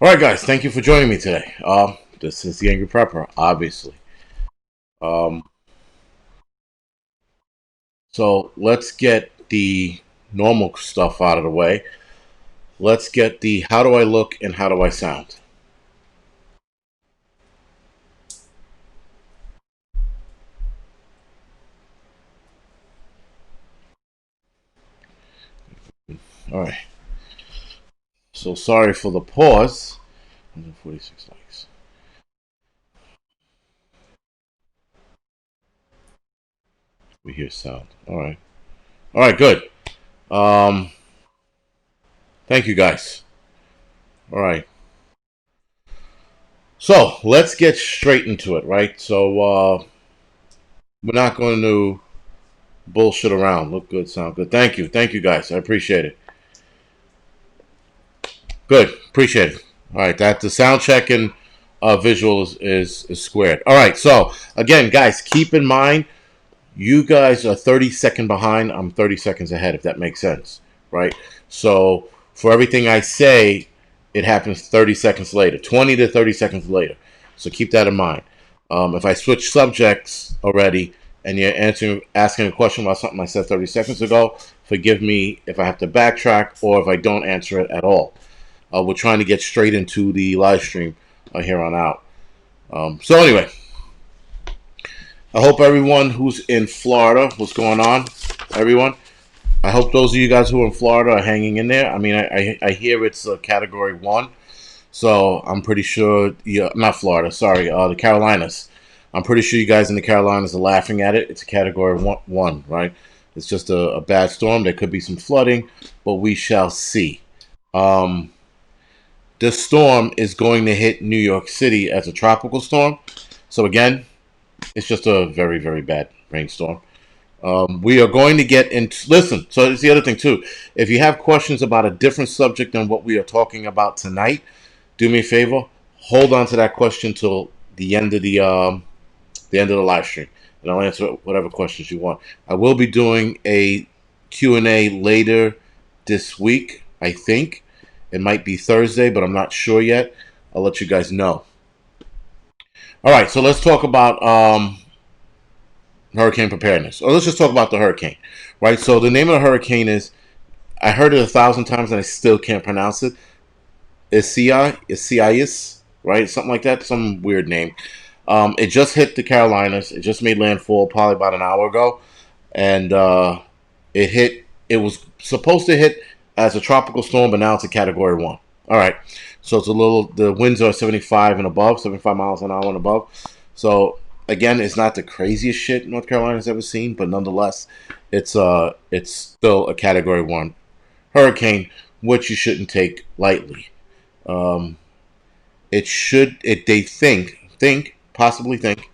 All right, guys, thank you for joining me today. This is the Angryprepper, obviously. Um, so let's get the normal stuff out of the way. Let's get the how do I look and how do I sound. All right. So sorry for the pause. 146 likes. We hear sound. All right. All right. Good. Um, Thank you, guys. All right. So let's get straight into it. Right. So we're not going to bullshit around. Look good, sound good. Thank you. Thank you, guys. I appreciate it. Good. Appreciate it. All right. That the sound check and visual is squared. All right. So again, guys, keep in mind you guys are 30 seconds behind. I'm 30 seconds ahead. If that makes sense, right? So for everything I say, it happens 30 seconds later, 20 to 30 seconds later. So keep that in mind. If I switch subjects already and you're asking a question about something I said 30 seconds ago, forgive me if I have to backtrack or if I don't answer it at all. We're trying to get straight into the live stream here on out. So anyway, I hope everyone who's in Florida, what's going on, everyone? I hope those of you guys who are in Florida are hanging in there. I mean, I hear it's a Category 1, so I'm pretty sure, yeah, not Florida, sorry, the Carolinas. I'm pretty sure you guys in the Carolinas are laughing at it. It's a Category 1, right? It's just a bad storm. There could be some flooding, but we shall see. Um, This storm is going to hit New York City as a tropical storm. So again, it's just a very, very bad rainstorm. We are going to get into. Listen, so it's the other thing too. If you have questions about a different subject than what we are talking about tonight, do me a favor. Hold on to that question till the end of the live stream, and I'll answer whatever questions you want. I will be doing a Q&A later this week. I think it might be Thursday, but I'm not sure yet. I'll let you guys know. All right, so let's talk about hurricane preparedness. Or let's just talk about the hurricane, right? So the name of the hurricane is, I heard it 1,000 times and I still can't pronounce it. Isaias, right? Something like that, some weird name. It just hit the Carolinas. It just made landfall probably about an hour ago, and it hit. It was supposed to hit as a tropical storm, but now it's a Category 1. All right, so it's a little. The winds are 75 and above, 75 miles an hour and above. So again, it's not the craziest shit North Carolina's ever seen, but nonetheless, it's still a Category 1 hurricane, which you shouldn't take lightly. Um, it should. It They possibly think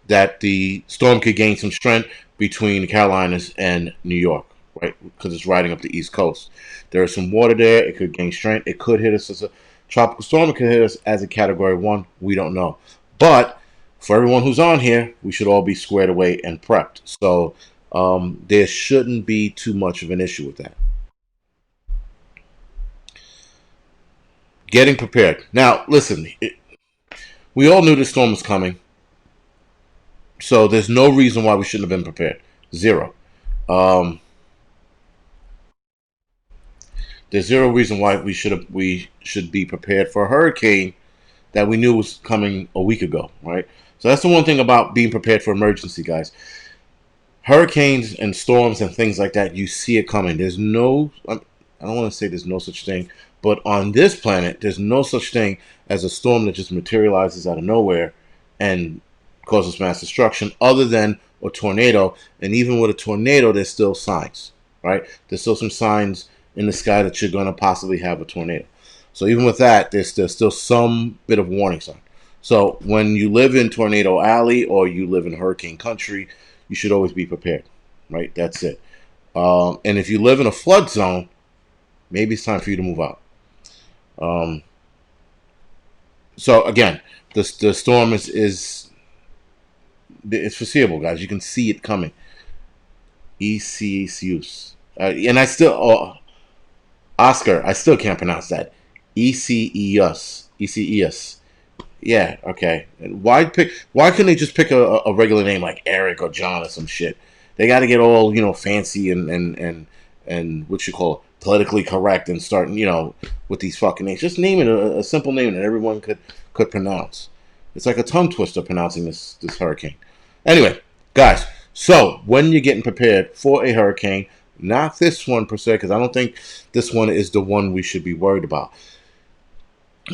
that the storm could gain some strength between the Carolinas and New York, right? Because it's riding up the East Coast. There is some water there. It could gain strength. It could hit us as a tropical storm. It could hit us as a Category 1. We don't know. But for everyone who's on here, we should all be squared away and prepped. So there shouldn't be too much of an issue with that. Getting prepared. Now, listen, we all knew this storm was coming. So there's no reason why we shouldn't have been prepared. Zero. Um, there's zero reason why we should be prepared for a hurricane that we knew was coming a week ago, right? So that's the one thing about being prepared for emergency, guys. Hurricanes and storms and things like that, you see it coming. There's no, I don't want to say there's no such thing, but on this planet, there's no such thing as a storm that just materializes out of nowhere and causes mass destruction, other than a tornado. And even with a tornado, there's still signs, right? There's still some signs in the sky that you're going to possibly have a tornado. So even with that, there's still some bit of warning sign. So when you live in Tornado Alley or you live in hurricane country, you should always be prepared, right? That's it. And if you live in a flood zone, maybe it's time for you to move out. Um, so again, the storm is it's foreseeable, guys. You can see it coming. ECCUS. And I still, Oscar, I still can't pronounce that. ECES. Yeah, okay. And why pick? Why couldn't they just pick a regular name like Eric or John or some shit? They got to get all fancy and what you call it, politically correct and starting with these fucking names. Just name it a simple name that everyone could pronounce. It's like a tongue twister pronouncing this hurricane. Anyway, guys. So when you're getting prepared for a hurricane, not this one per se, because I don't think this one is the one we should be worried about.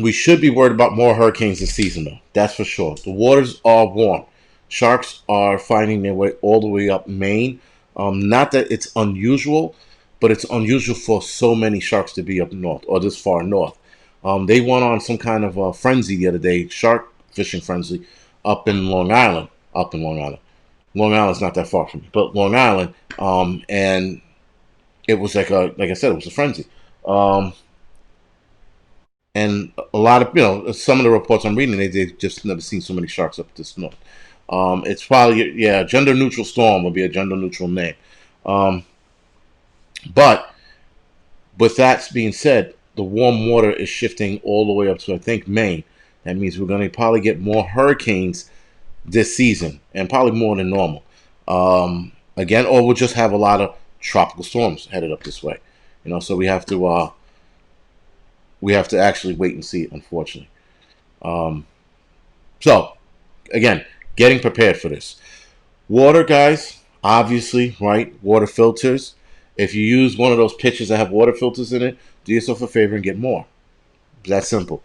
We should be worried about more hurricanes this season, though. That's for sure. The waters are warm. Sharks are finding their way all the way up Maine. Not that it's unusual, but it's unusual for so many sharks to be up north or this far north. They went on some kind of a frenzy the other day, shark fishing frenzy, up in Long Island. Up in Long Island. Long Island's not that far from me, but Long Island. And it was like I said, it was a frenzy. And a lot of some of the reports I'm reading, they've just never seen so many sharks up this north. It's probably gender neutral storm will be a gender neutral name. But with that being said, the warm water is shifting all the way up to I think Maine. That means we're going to probably get more hurricanes this season, and probably more than normal. Again, or we'll just have a lot of tropical storms headed up this way. So we have to actually wait and see, unfortunately. So, again, getting prepared for this. Water, guys, obviously, right? Water filters. If you use one of those pitchers that have water filters in it, do yourself a favor and get more. That's simple.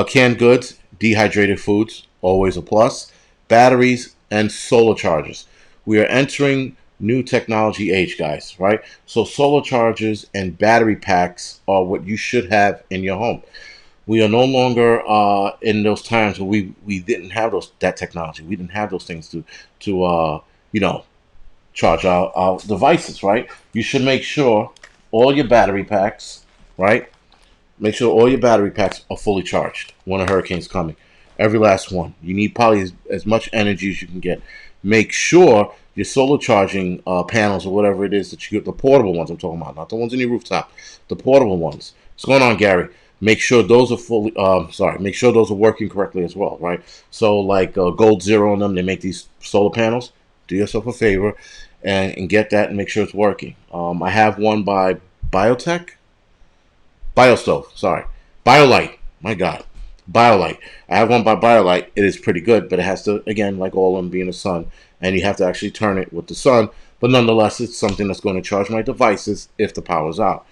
Canned goods, dehydrated foods, always a plus. Batteries and solar chargers. We are entering new technology age, guys, right? So solar chargers and battery packs are what you should have in your home. We are no longer in those times where we didn't have that technology. We didn't have those things to charge our devices, right? You should make sure all your battery packs, right? Make sure all your battery packs are fully charged when a hurricane's coming. Every last one. You need probably as much energy as you can get. Make sure your solar charging panels or whatever it is that you get, the portable ones I'm talking about, not the ones in your rooftop, the portable ones. What's going on, Gary? Make sure those are fully, make sure those are working correctly as well, right? So like Gold Zero on them, they make these solar panels. Do yourself a favor and get that and make sure it's working. I have one by BioStove, sorry. BioLite, my God. BioLite. I have one by BioLite. It is pretty good, but it has to, again, like all of them, be in the sun, and you have to actually turn it with the sun. But nonetheless, it's something that's going to charge my devices if the power's out.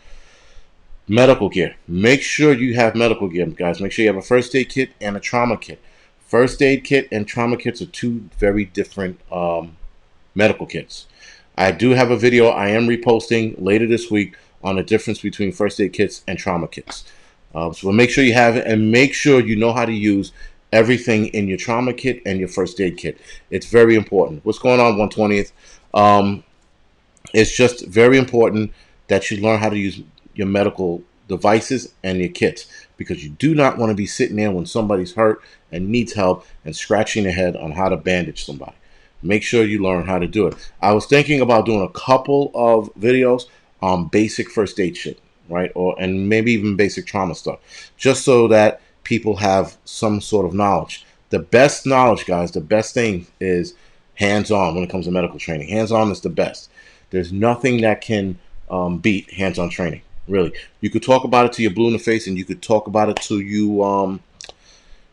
Medical gear. Make sure you have medical gear, guys. Make sure you have a first aid kit and a trauma kit. First aid kit and trauma kits are two very different medical kits. I do have a video I am reposting later this week on the difference between first aid kits and trauma kits. So make sure you have it, and make sure you know how to use everything in your trauma kit and your first aid kit. It's very important. What's going on, 120th? It's just very important that you learn how to use your medical devices and your kits, because you do not want to be sitting there when somebody's hurt and needs help and scratching their head on how to bandage somebody. Make sure you learn how to do it. I was thinking about doing a couple of videos on basic first aid shit, right? And maybe even basic trauma stuff, just so that people have some sort of knowledge. The best knowledge, guys, the best thing is hands-on when it comes to medical training. Hands-on is the best. There's nothing that can beat hands-on training, really. You could talk about it to your blue in the face, and you could talk about it to you,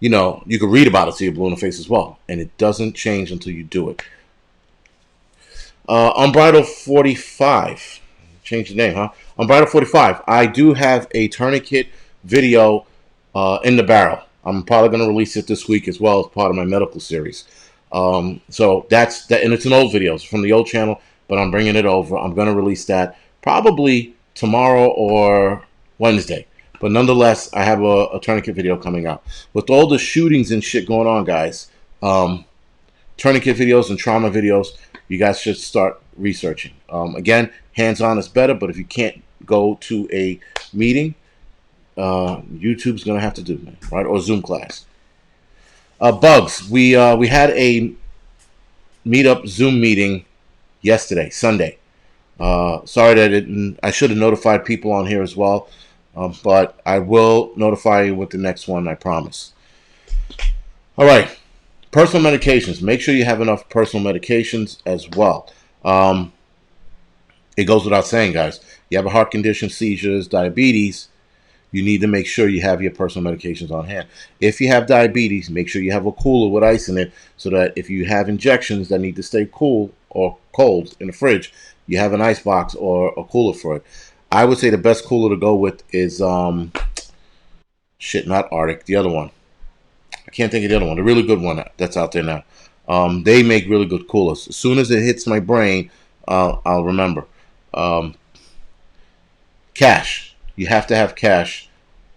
you could read about it to your blue in the face as well, and it doesn't change until you do it. Unbridled 45. Change the name, huh? Unbridled 45. I do have a tourniquet video in the barrel. I'm probably going to release it this week as well as part of my medical series. So that's that, and it's an old video. It's from the old channel, but I'm bringing it over. I'm going to release that probably tomorrow or Wednesday. But nonetheless, I have a tourniquet video coming out. With all the shootings and shit going on, guys, tourniquet videos and trauma videos, you guys should start researching. Again, hands-on is better, but if you can't go to a meeting, YouTube's going to have to do, man, right? Or Zoom class. Bugs. We had a meetup Zoom meeting yesterday, Sunday. Sorry that I should have notified people on here as well. But I will notify you with the next one, I promise. All right. Personal medications. Make sure you have enough personal medications as well. It goes without saying, guys. You have a heart condition, seizures, diabetes, you need to make sure you have your personal medications on hand. If you have diabetes, make sure you have a cooler with ice in it so that if you have injections that need to stay cool or cold in the fridge, you have an ice box or a cooler for it. I would say the best cooler to go with is not Arctic, the other one. I can't think of the other one. The really good one that's out there now. They make really good coolers. As soon as it hits my brain, I'll remember. Um, Cash. You have to have cash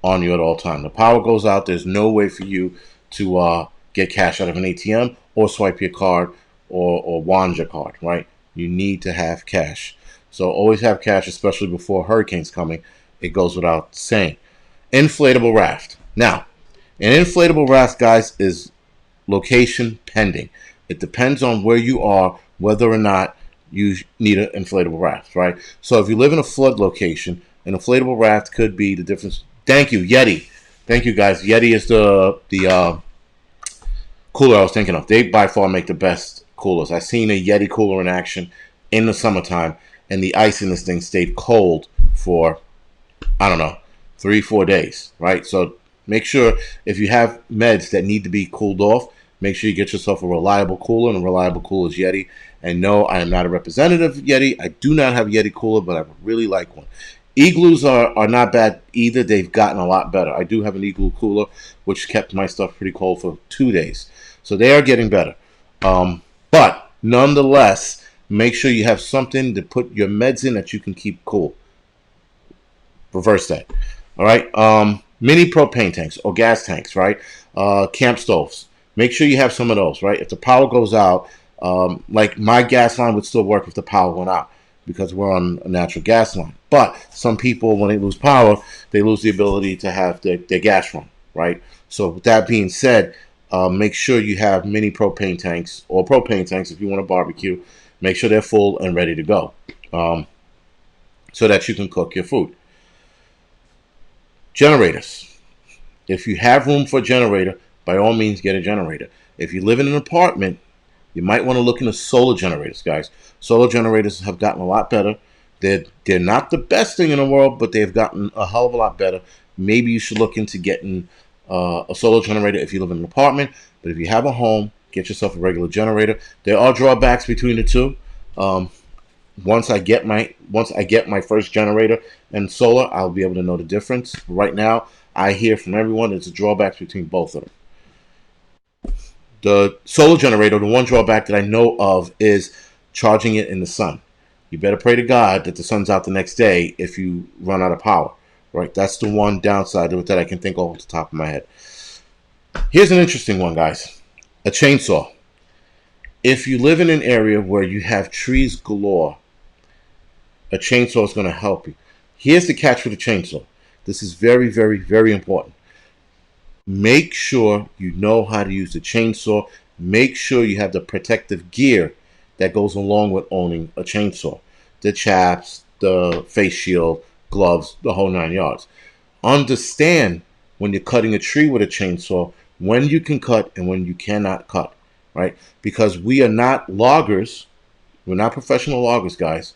on you at all time. The power goes out. There's no way for you to get cash out of an ATM or swipe your card or wand your card, right? You need to have cash. So always have cash, especially before hurricanes coming. It goes without saying. Inflatable raft. Now, an inflatable raft, guys, is location pending. It depends on where you are, whether or not you need an inflatable raft, right? So if you live in a flood location, an inflatable raft could be the difference. Thank you, Yeti. Thank you, guys. Yeti is the cooler I was thinking of. They by far make the best coolers. I seen a Yeti cooler in action in the summertime, and the ice in this thing stayed cold for, I don't know, 3-4 days, right? So make sure if you have meds that need to be cooled off, make sure you get yourself a reliable cooler, and a reliable cooler is Yeti. And no, I am not a representative of Yeti. I do not have a Yeti cooler, but I would really like one. Igloos are not bad either. They've gotten a lot better. I do have an igloo cooler, which kept my stuff pretty cold for 2 days. So they are getting better. But nonetheless, make sure you have something to put your meds in that you can keep cool. Reverse that. All right. Mini propane tanks or gas tanks, right? Camp stoves. Make sure you have some of those, right? If the power goes out, like my gas line would still work if the power went out because we're on a natural gas line. But some people, when they lose power, they lose the ability to have their gas run, right? So with that being said, make sure you have mini propane tanks or propane tanks if you want to barbecue. Make sure they're full and ready to go so that you can cook your food. Generators. If you have room for a generator, by all means get a generator. If you live in an apartment, you might want to look into solar generators, guys. Solar generators have gotten a lot better. They're not the best thing in the world, but they've gotten a hell of a lot better. Maybe you should look into getting a solar generator if you live in an apartment. But if you have a home, get yourself a regular generator. There are drawbacks between the two. Once I get my first generator and solar, I'll be able to know the difference. Right now, I hear from everyone there's a drawback between both of them. The solar generator, the one drawback that I know of is charging it in the sun. You better pray to God that the sun's out the next day if you run out of power. Right? That's the one downside that I can think of off the top of my head. Here's an interesting one, guys. A chainsaw. If you live in an area where you have trees galore, a chainsaw is going to help you. Here's the catch for the chainsaw. This is very, very, very important. Make sure you know how to use the chainsaw. Make sure you have the protective gear that goes along with owning a chainsaw. The chaps, the face shield, gloves, the whole 9 yards. Understand when you're cutting a tree with a chainsaw, when you can cut and when you cannot cut, right? Because we are not loggers. We're not professional loggers, guys.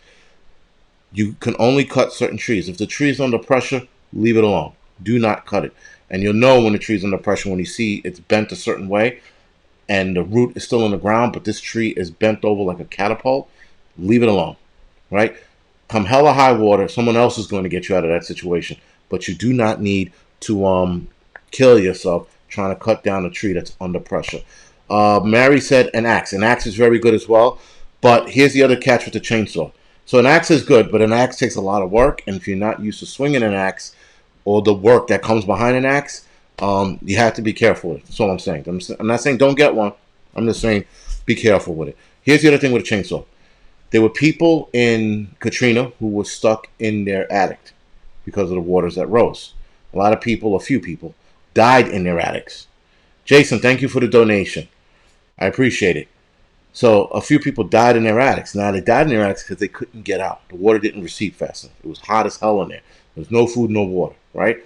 You can only cut certain trees. If the tree is under pressure, leave it alone. Do not cut it. And you'll know when the tree is under pressure when you see it's bent a certain way and the root is still in the ground, but this tree is bent over like a catapult. Leave it alone, right? Come hell or high water, someone else is going to get you out of that situation. But you do not need to kill yourself trying to cut down a tree that's under pressure. Mary said an axe. An axe is very good as well. But here's the other catch with the chainsaw. So an axe is good, but an axe takes a lot of work. And if you're not used to swinging an axe or the work that comes behind an axe, you have to be careful with it. That's all I'm saying. I'm not saying don't get one. I'm just saying be careful with it. Here's the other thing with a chainsaw. There were people in Katrina who were stuck in their attic because of the waters that rose. A few people, died in their attics. Jason, thank you for the donation. I appreciate it. So a few people died in their attics. Now they died in their attics because they couldn't get out. The water didn't recede fast enough. It was hot as hell in there. There's no food, no water, right?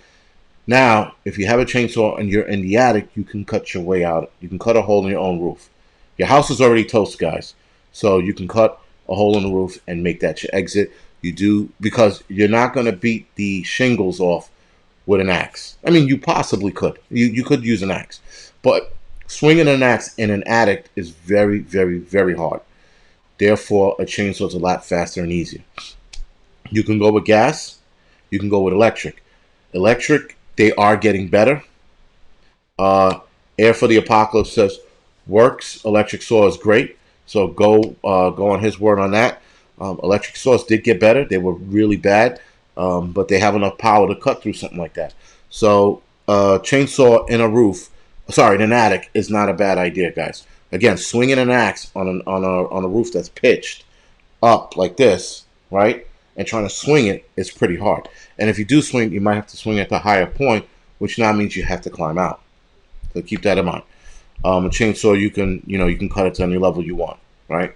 Now, if you have a chainsaw and you're in the attic, you can cut your way out. You can cut a hole in your own roof. Your house is already toast, guys. So you can cut a hole in the roof and make that your exit. You do, because you're not going to beat the shingles off with an axe. I mean, you possibly could. You could use an axe. But swinging an axe in an attic is very, very, very hard. Therefore, a chainsaw is a lot faster and easier. You can go with gas. You can go with electric. Electric, they are getting better. Air for the Apocalypse says works. Electric saw is great. So go on his word on that. Electric saws did get better. They were really bad, but they have enough power to cut through something like that. So chainsaw in an attic is not a bad idea, guys. Again, swinging an axe on a roof that's pitched up like this, right, and trying to swing it is pretty hard. And if you do swing, you might have to swing at the higher point, which now means you have to climb out. So keep that in mind. A chainsaw, you can cut it to any level you want, right?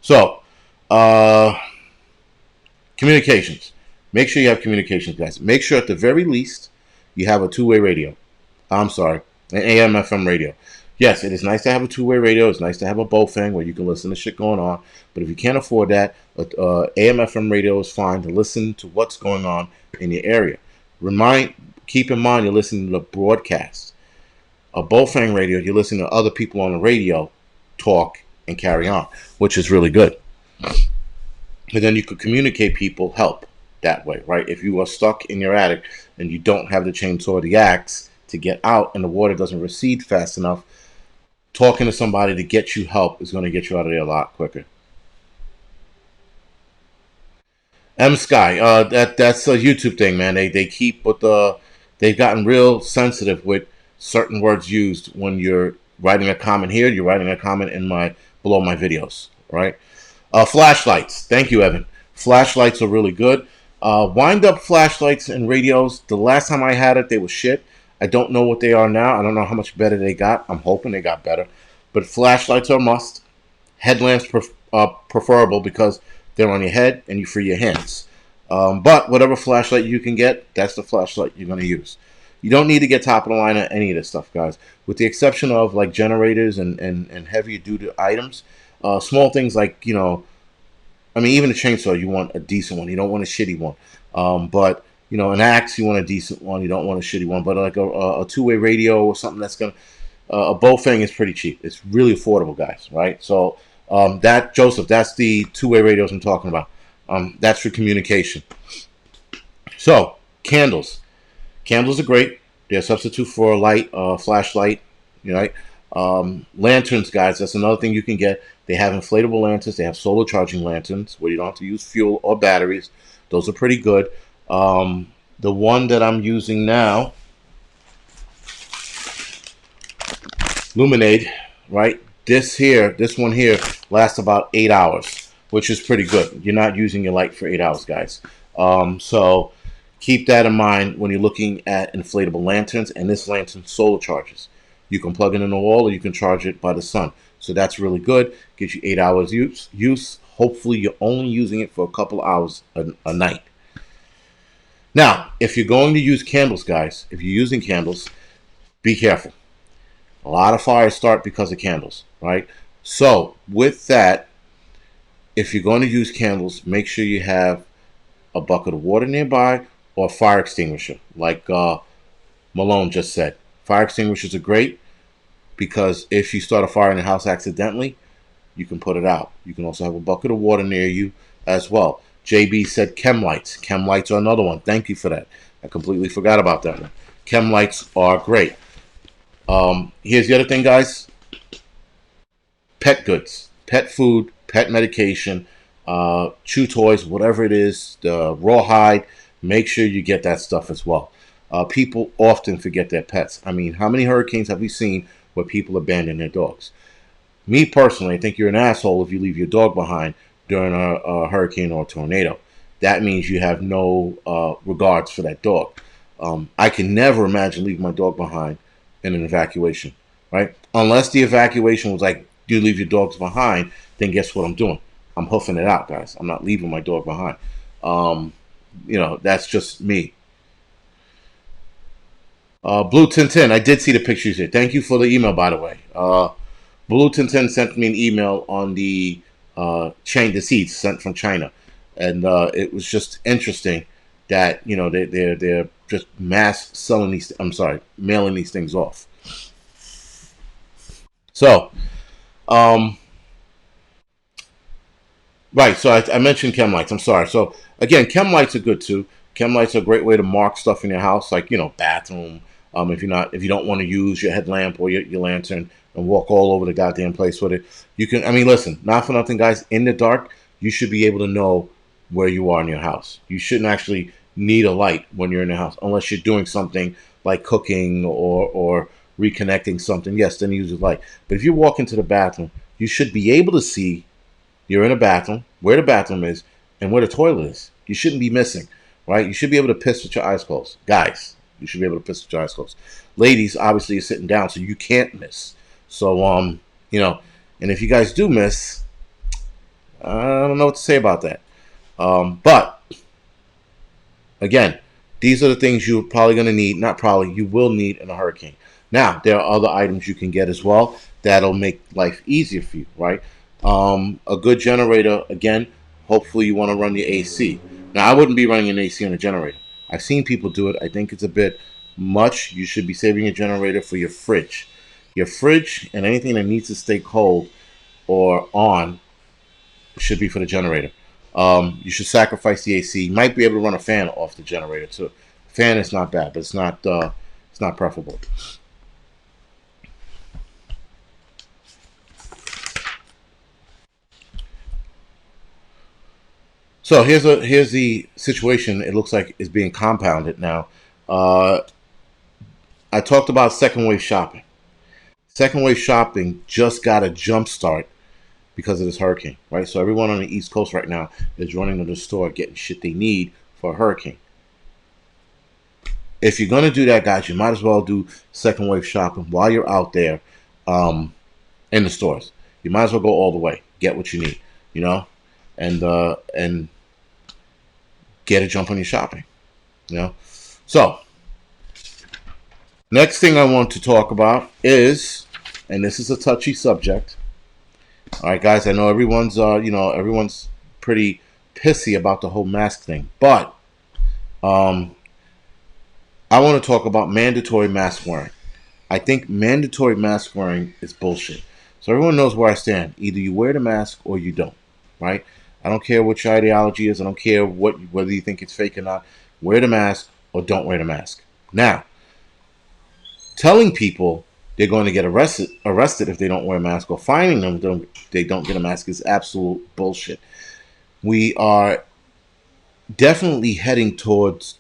So, communications. Make sure you have communications, guys. Make sure at the very least you have a two-way radio. I'm sorry, an AM/FM radio. Yes, it is nice to have a two-way radio. It's nice to have a Bofang where you can listen to shit going on. But if you can't afford that, AM/FM radio is fine to listen to what's going on in your area. Keep in mind you're listening to the broadcast. A Bofang radio, you're listening to other people on the radio talk and carry on, which is really good. And then you could communicate help that way, right? If you are stuck in your attic and you don't have the chainsaw or the axe to get out and the water doesn't recede fast enough, talking to somebody to get you help is going to get you out of there a lot quicker. M Sky, that's a YouTube thing, man. They keep they've gotten real sensitive with certain words used when you're writing a comment here. You're writing a comment below my videos, right? Flashlights. Thank you, Evan. Flashlights are really good. Wind-up flashlights and radios. The last time I had it, they were shit. I don't know what they are now. I don't know how much better they got. I'm hoping they got better. But flashlights are a must. Headlamps preferable because they're on your head and you free your hands. But whatever flashlight you can get, that's the flashlight you're going to use. You don't need to get top of the line on any of this stuff, guys. With the exception of like generators and heavier duty items. Small things like, even a chainsaw, you want a decent one. You don't want a shitty one. But, an axe, you want a decent one. You don't want a shitty one. But like a two-way radio or something that's going to... a Bofang is pretty cheap. It's really affordable, guys, right? So Joseph, that's the two-way radios I'm talking about. That's for communication. So, candles. Candles are great. They're a substitute for a light, flashlight, right? Lanterns, guys, that's another thing you can get. They have inflatable lanterns. They have solar charging lanterns where you don't have to use fuel or batteries. Those are pretty good. The one that I'm using now, Luminade, right? This one here lasts about 8 hours, which is pretty good. You're not using your light for 8 hours, guys. So keep that in mind when you're looking at inflatable lanterns. And this lantern solar charges. You can plug it in the wall or you can charge it by the sun. So that's really good. Gives you 8 hours use. Hopefully you're only using it for a couple hours a night. Now, if you're going to use candles, guys, if you're using candles, be careful. A lot of fires start because of candles, right? So with that, if you're going to use candles, make sure you have a bucket of water nearby or a fire extinguisher, like Malone just said. Fire extinguishers are great because if you start a fire in the house accidentally, you can put it out. You can also have a bucket of water near you as well. JB said Chem Lights. Chem Lights are another one. Thank you for that. I completely forgot about that one. Chem Lights are great. Here's the other thing, guys. Pet goods, pet food, pet medication, chew toys, whatever it is, the rawhide, make sure you get that stuff as well. People often forget their pets. I mean, how many hurricanes have we seen where people abandon their dogs? Me personally, I think you're an asshole if you leave your dog behind during a hurricane or a tornado. That means you have no regards for that dog. I can never imagine leaving my dog behind in an evacuation, right? Unless the evacuation was like, you leave your dogs behind, then guess what I'm doing? I'm hoofing it out, guys. I'm not leaving my dog behind. that's just me. Blue Tintin, I did see the pictures here. Thank you for the email, by the way. Blue Tintin sent me an email on the chain, the seeds sent from China, and it was just interesting that they're just mass selling these. I'm sorry, mailing these things off. So, um, right. So I mentioned Chem Lights. I'm sorry. So again, Chem Lights are good too. Chem Lights are a great way to mark stuff in your house, like bathroom. If you don't want to use your headlamp or your lantern and walk all over the goddamn place with it, you can. I mean, listen, not for nothing, guys. In the dark, you should be able to know where you are in your house. You shouldn't actually need a light when you're in your house, unless you're doing something like cooking or reconnecting something. Yes, then you use a light. But if you walk into the bathroom, you should be able to see you're in a bathroom, where the bathroom is, and where the toilet is. You shouldn't be missing, right? You should be able to piss with your eyes closed. Guys, you should be able to piss with your eyes closed. Ladies, obviously, you're sitting down, so you can't miss. So, and if you guys do miss, I don't know what to say about that. But, again, these are the things you're probably going to need. Not probably, you will need in a hurricane. Now, there are other items you can get as well that'll make life easier for you, right? A good generator, again, hopefully you want to run the AC. Now, I wouldn't be running an AC on a generator. I've seen people do it. I think it's a bit much. You should be saving your generator for your fridge. Your fridge and anything that needs to stay cold or on should be for the generator. You should sacrifice the AC. You might be able to run a fan off the generator too. Fan is not bad, but it's not preferable. So here's the situation. It looks like it's being compounded now. Uh, I talked about second wave shopping. Second wave shopping just got a jump start because of this hurricane, right? So everyone on the East Coast right now is running to the store getting shit they need for a hurricane. If you're gonna do that, guys, you might as well do second wave shopping while you're out there in the stores. You might as well go all the way, get what you need, and get a jump on your shopping, So next thing I want to talk about is, and this is a touchy subject. All right, guys, I know everyone's pretty pissy about the whole mask thing, but I want to talk about mandatory mask wearing. I think mandatory mask wearing is bullshit. So everyone knows where I stand. Either you wear the mask or you don't, right? I don't care what your ideology is. I don't care whether you think it's fake or not. Wear the mask or don't wear the mask. Now, telling people they're going to get arrested if they don't wear a mask, or fining them if they don't get a mask, is absolute bullshit. We are definitely heading towards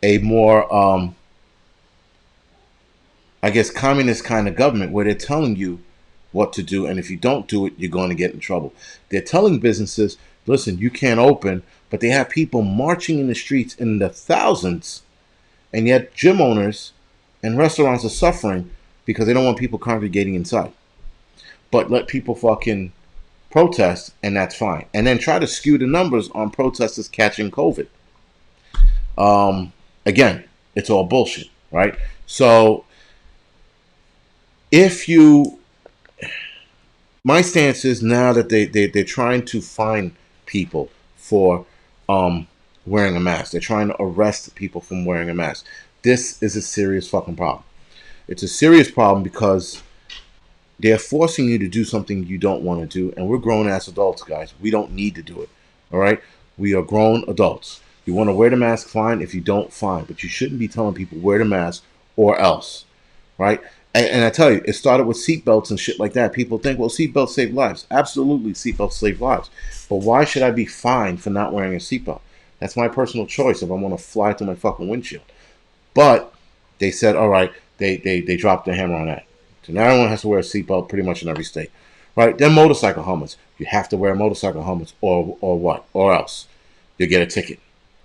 a more I guess communist kind of government, where they're telling you what to do, and if you don't do it, you're going to get in trouble. They're telling businesses, listen, you can't open, but they have people marching in the streets in the thousands, and yet gym owners and restaurants are suffering because they don't want people congregating inside. But let people fucking protest, and that's fine. And then try to skew the numbers on protesters catching COVID. Again, it's all bullshit, right? So my stance is now that they're trying to fine people for wearing a mask. They're trying to arrest people from wearing a mask. This is a serious fucking problem. It's a serious problem because they're forcing you to do something you don't want to do, and we're grown ass adults, guys. We don't need to do it. All right? We are grown adults. You want to wear the mask, fine. If you don't, fine. But you shouldn't be telling people wear the mask or else, right? And I tell you, it started with seatbelts and shit like that. People think, well, seatbelts save lives. Absolutely, seatbelts save lives. But why should I be fined for not wearing a seatbelt? That's my personal choice if I want to fly through my fucking windshield. But they said, all right, they dropped the hammer on that. So now everyone has to wear a seatbelt pretty much in every state, right? Then motorcycle helmets. You have to wear motorcycle helmets or what? Or else you get a ticket.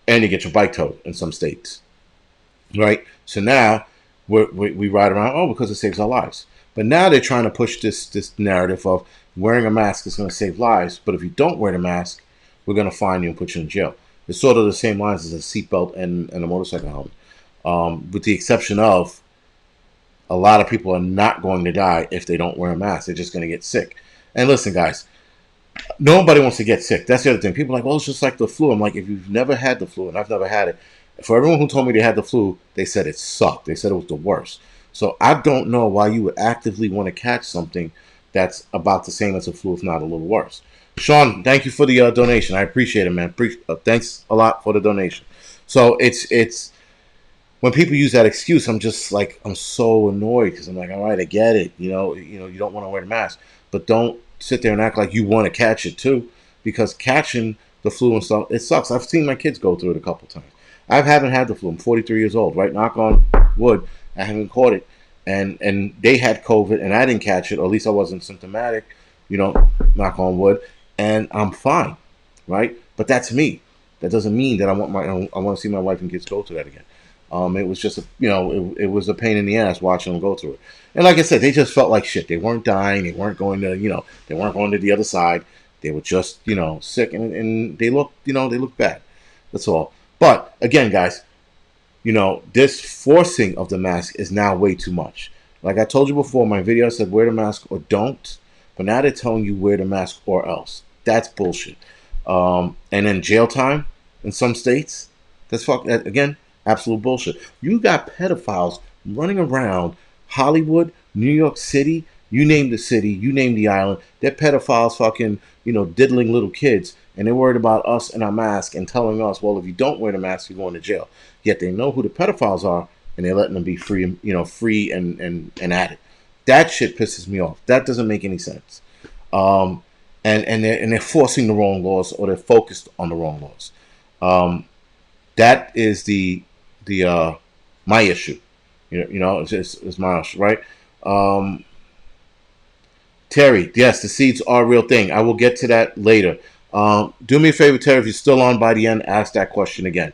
And you get your bike towed in some states, right? So now we ride around, because it saves our lives. But now they're trying to push this narrative of wearing a mask is going to save lives. But if you don't wear the mask, we're gonna fine you and put you in jail. It's sort of the same lines as a seatbelt and a motorcycle helmet, with the exception of a lot of people are not going to die if they don't wear a mask. They're just going to get sick. And listen, guys, nobody wants to get sick. That's the other thing. People are like, well, it's just like the flu. I'm like, if you've never had the flu, and I've never had it, for everyone who told me they had the flu, they said it sucked. They said it was the worst. So I don't know why you would actively want to catch something that's about the same as the flu, if not a little worse. Sean, thank you for the donation. I appreciate it, man. Thanks a lot for the donation. So it's when people use that excuse, I'm just like, I'm so annoyed because I'm like, all right, I get it. You don't want to wear the mask, but don't sit there and act like you want to catch it too, because catching the flu and stuff, it sucks. I've seen my kids go through it a couple times. I haven't had the flu. I'm 43 years old, right? Knock on wood, I haven't caught it, and they had COVID and I didn't catch it, or at least I wasn't symptomatic. Knock on wood, and I'm fine, right? But that's me. That doesn't mean that I want to see my wife and kids go through that again. It was just it was a pain in the ass watching them go through it. And like I said, they just felt like shit. They weren't dying. They weren't going to they weren't going to the other side. They were just sick, and they looked they looked bad. That's all. But again, guys, this forcing of the mask is now way too much. Like I told you before, my video said wear the mask or don't, but now they're telling you wear the mask or else. That's bullshit. And then jail time in some states. That's again. Absolute bullshit. You got pedophiles running around Hollywood, New York City, you name the city, you name the island. They're pedophiles fucking, diddling little kids. And they're worried about us and our mask and telling us, well, if you don't wear the mask, you're going to jail. Yet they know who the pedophiles are and they're letting them be free, free and at it. That shit pisses me off. That doesn't make any sense. And they're forcing the wrong laws, or they're focused on the wrong laws. That is my issue. It's my issue, right? Terry, yes, the seeds are a real thing. I will get to that later. Do me a favor, Terry, if you're still on by the end, ask that question again.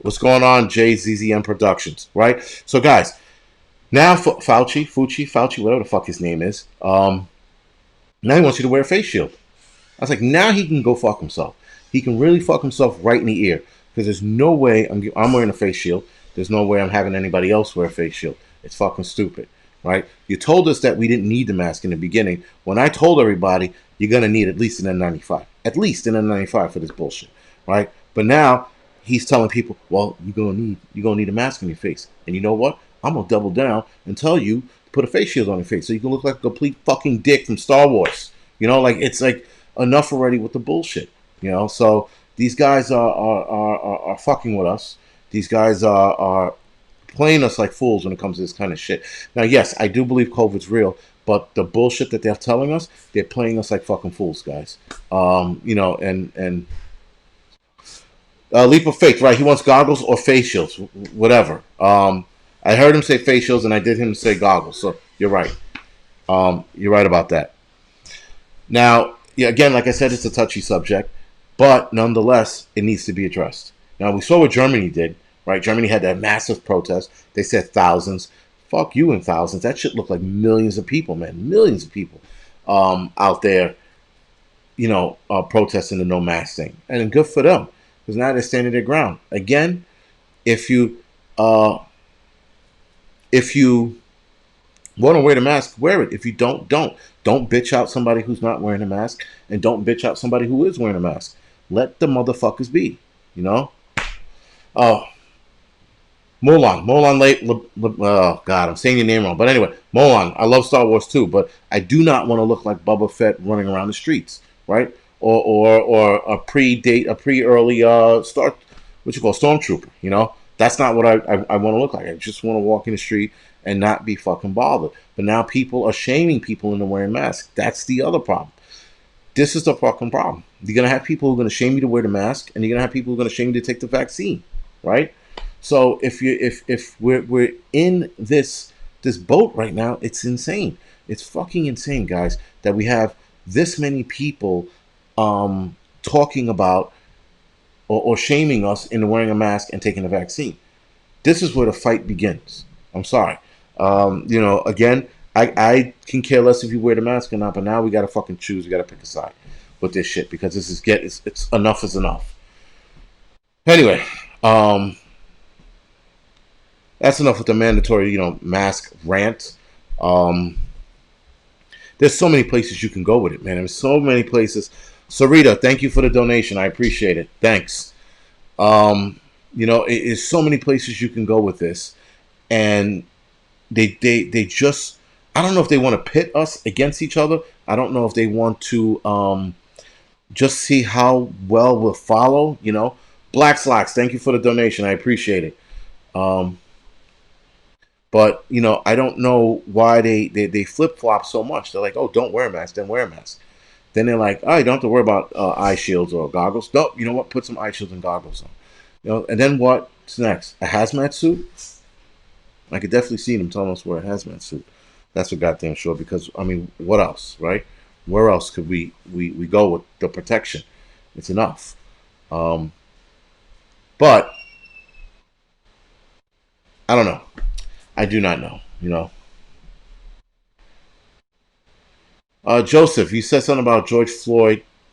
What's going on, JZZM Productions, right? So, guys, now Fauci, whatever the fuck his name is, now he wants you to wear a face shield. I was like, now he can go fuck himself. He can really fuck himself right in the ear, because there's no way I'm wearing a face shield. There's no way I'm having anybody else wear a face shield. It's fucking stupid, right? You told us that we didn't need the mask in the beginning, when I told everybody you're going to need at least an N95. At least an N95 for this bullshit, right? But now he's telling people, well, you're going to need a mask on your face. And you know what? I'm going to double down and tell you to put a face shield on your face so you can look like a complete fucking dick from Star Wars. It's like enough already with the bullshit, So these guys are fucking with us. These guys are playing us like fools when it comes to this kind of shit. Now, yes, I do believe COVID's real, but the bullshit that they're telling us, they're playing us like fucking fools, guys. And leap of faith, right? He wants goggles or face shields, whatever. I heard him say face shields, and I did him say goggles. So you're right. You're right about that. Now, yeah, again, like I said, it's a touchy subject, but nonetheless, it needs to be addressed. Now, we saw what Germany did, right? Germany had that massive protest. They said thousands. Fuck you in thousands. That shit looked like millions of people, man. Millions of people out there, protesting the no mask thing. And good for them, because now they're standing their ground. Again, if you want to wear the mask, wear it. If you don't. Don't bitch out somebody who's not wearing a mask, and don't bitch out somebody who is wearing a mask. Let the motherfuckers be, Oh, Mulan, oh God, I'm saying your name wrong. But anyway, Mulan, I love Star Wars too, but I do not want to look like Boba Fett running around the streets, right? Or a pre-early stormtrooper, That's not what I want to look like. I just want to walk in the street and not be fucking bothered. But now people are shaming people into wearing masks. That's the other problem. This is the fucking problem. You're going to have people who are going to shame you to wear the mask, and you're going to have people who are going to shame you to take the vaccine, right? So if we're in this boat right now, it's insane. It's fucking insane, guys, that we have this many people talking about or shaming us into wearing a mask and taking a vaccine. This is where the fight begins. I'm sorry. Again, I can care less if you wear the mask or not, but now we got to fucking choose. We got to pick a side. with this shit because this is it's enough is enough. Anyway, that's enough with the mandatory, mask rant. There's so many places you can go with it, man. There's so many places. Sarita, thank you for the donation. I appreciate it. Thanks. It is so many places you can go with this, and they just, I don't know if they want to pit us against each other. I don't know if they want to just see how well we'll follow. Black Slacks, thank you for the donation. I appreciate it. But I don't know why they flip flop so much. They're like, oh, don't wear a mask, then wear a mask. Then they're like, oh, you don't have to worry about eye shields or goggles. No, you know what? Put some eye shields and goggles on. And then what's next? A hazmat suit? I could definitely see them telling us wear a hazmat suit. That's for goddamn sure. Because what else, right? Where else could we go with the protection? It's enough. But I don't know. I do not know. Joseph, you said something about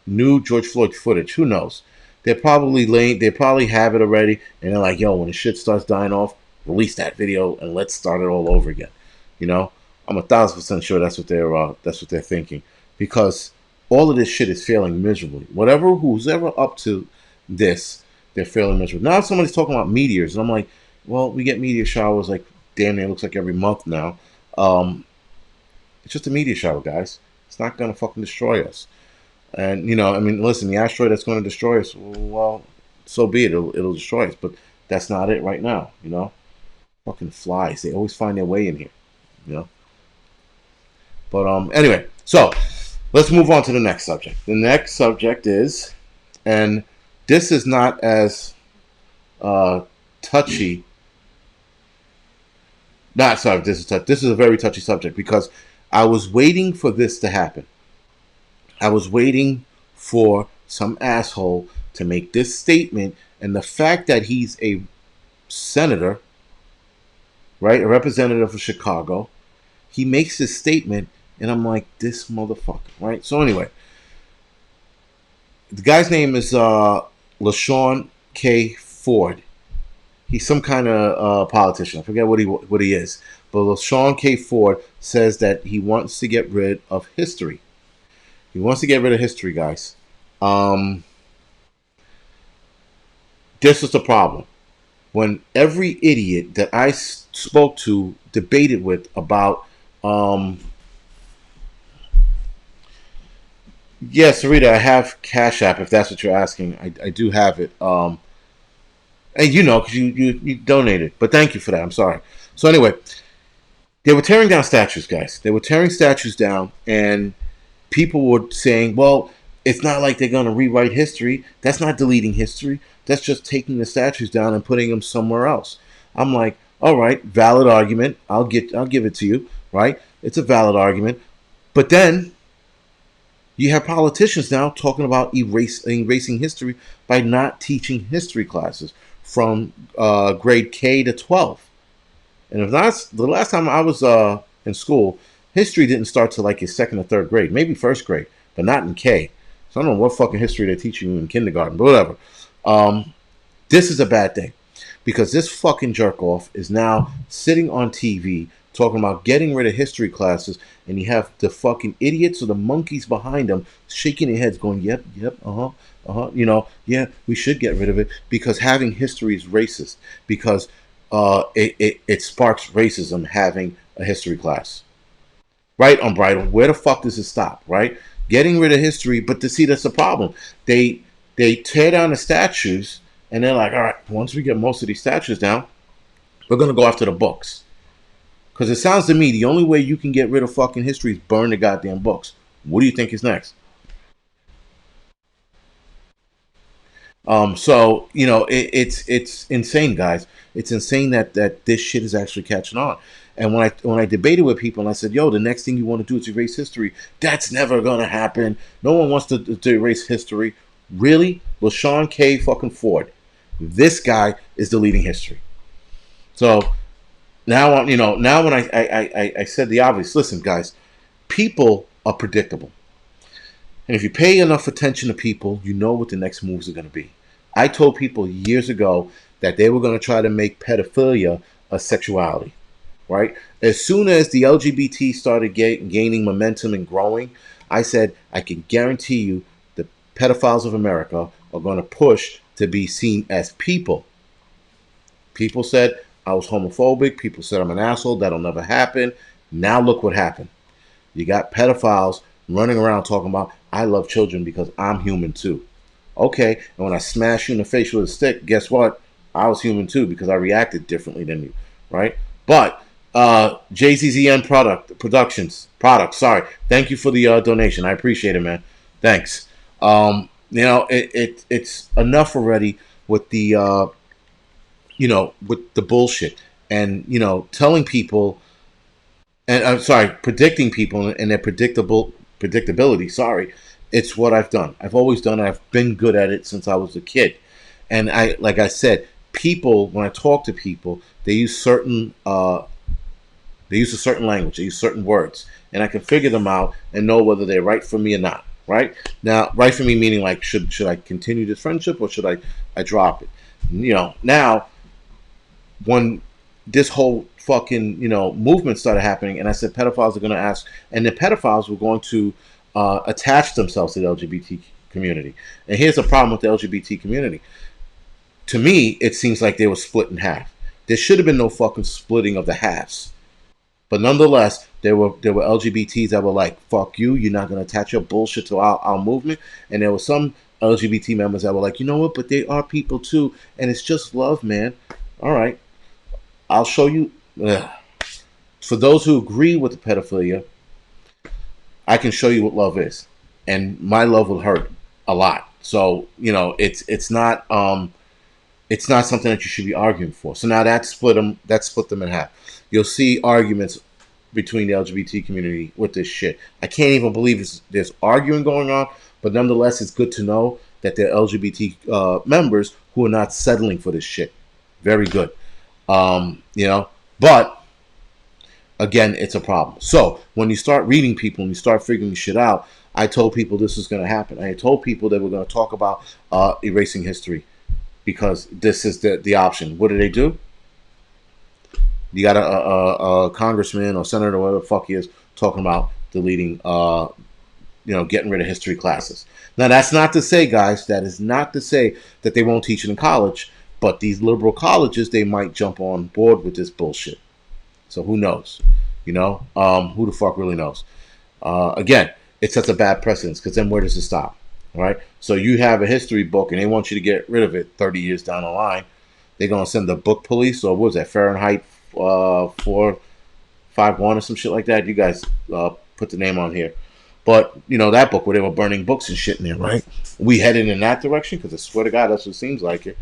new George Floyd footage. Who knows? They probably have it already, and they're like, yo, when the shit starts dying off, release that video and let's start it all over again. I'm 1,000% sure that's what they're thinking, because all of this shit is failing miserably. Who's ever up to this, they're failing miserably. Now somebody's talking about meteors, and I'm like, well, we get meteor showers like damn near looks like every month now. It's just a meteor shower, guys. It's not gonna fucking destroy us. And listen, the asteroid that's going to destroy us, well, so be it. It'll destroy us, but that's not it right now. Fucking flies. They always find their way in here. But anyway, so let's move on to the next subject. The next subject is, and this is not as touchy. Not sorry, this is a very touchy subject because I was waiting for this to happen. I was waiting for some asshole to make this statement, and the fact that he's a senator, right, a representative of Chicago, he makes this statement, and I'm like, this motherfucker, right? So anyway, the guy's name is LaShawn K. Ford. He's some kind of politician. I forget what he is. But LaShawn K. Ford says that he wants to get rid of history. He wants to get rid of history, guys. This is the problem. When every idiot that I spoke to, debated with about, yes, Sarita, I have Cash App if that's what you're asking. I do have it. And because you donated, but thank you for that. I'm sorry. So anyway, they were tearing down statues, guys. They were tearing statues down, and people were saying, well, it's not like they're going to rewrite history. That's not deleting history. That's just taking the statues down and putting them somewhere else. I'm like, all right, valid argument. I'll give it to you, right? It's a valid argument. But then you have politicians now talking about erasing history by not teaching history classes from grade K to 12. And if that's the last time I was in school, history didn't start till like your second or third grade, maybe first grade, but not in K. So I don't know what fucking history they teach you in kindergarten, but whatever. This is a bad thing because this fucking jerk off is now sitting on TV talking about getting rid of history classes, and you have the fucking idiots or the monkeys behind them shaking their heads going, yep, yeah, we should get rid of it because having history is racist, because it sparks racism having a history class. Right, Unbridled? Where the fuck does it stop, right? Getting rid of history, but to see that's the problem. They tear down the statues, and they're like, all right, once we get most of these statues down, we're going to go after the books. Because it sounds to me the only way you can get rid of fucking history is burn the goddamn books. What do you think is next? So it's insane, guys. It's insane that this shit is actually catching on. And when I debated with people and I said, yo, the next thing you want to do is erase history, that's never gonna happen. No one wants to erase history. Really? Well, Sean K. fucking Ford, this guy is deleting history. So now when I, I said the obvious, listen, guys, people are predictable. And if you pay enough attention to people, you know what the next moves are going to be. I told people years ago that they were going to try to make pedophilia a sexuality, right? As soon as the LGBT started gaining momentum and growing, I said, I can guarantee you the pedophiles of America are going to push to be seen as people. People said I was homophobic. People said I'm an asshole. That'll never happen. Now look what happened. You got pedophiles running around talking about, I love children because I'm human too. Okay, and when I smash you in the face with a stick, guess what? I was human too because I reacted differently than you, right? But JZZN products. Sorry, thank you for the donation. I appreciate it, man. Thanks. It's enough already with the with the bullshit and telling people, and I'm sorry, predicting people and their predictability. Sorry, it's what I've done. I've always done it. I've been good at it since I was a kid. And like I said, people, when I talk to people, they use a certain language, they use certain words, and I can figure them out and know whether they're right for me or not. Right now, right for me meaning like should I continue this friendship or should I drop it? Now when this whole fucking movement started happening, and I said pedophiles are going to ask, and the pedophiles were going to attach themselves to the LGBT community. And here's the problem with the LGBT community. To me, it seems like they were split in half. There should have been no fucking splitting of the halves. But nonetheless, there were LGBTs that were like, "Fuck you! You're not going to attach your bullshit to our movement." And there were some LGBT members that were like, "You know what? But they are people too, and it's just love, man." All right, I'll show you. For those who agree with the pedophilia, I can show you what love is, and my love will hurt a lot. So it's not something that you should be arguing for. So now that split them in half. You'll see arguments between the LGBT community with this shit. I can't even believe there's arguing going on, but nonetheless, it's good to know that there are LGBT members who are not settling for this shit. Very good. But again, it's a problem. So when you start reading people and you start figuring shit out, I told people this was going to happen. I told people that we're going to talk about erasing history because this is the option. What do? You got a congressman or senator or whatever the fuck he is talking about deleting, getting rid of history classes. Now, that's not to say, guys, that is not to say that they won't teach it in college, but these liberal colleges, they might jump on board with this bullshit. So who knows? Who the fuck really knows? Again, it sets a bad precedence because then where does it stop? All right? So you have a history book and they want you to get rid of it 30 years down the line. They're going to send the book police, or what was that, Fahrenheit 451 or some shit like that. You guys put the name on here. But, that book where they were burning books and shit in there, right? We headed in that direction because I swear to God, that's what it seems like it.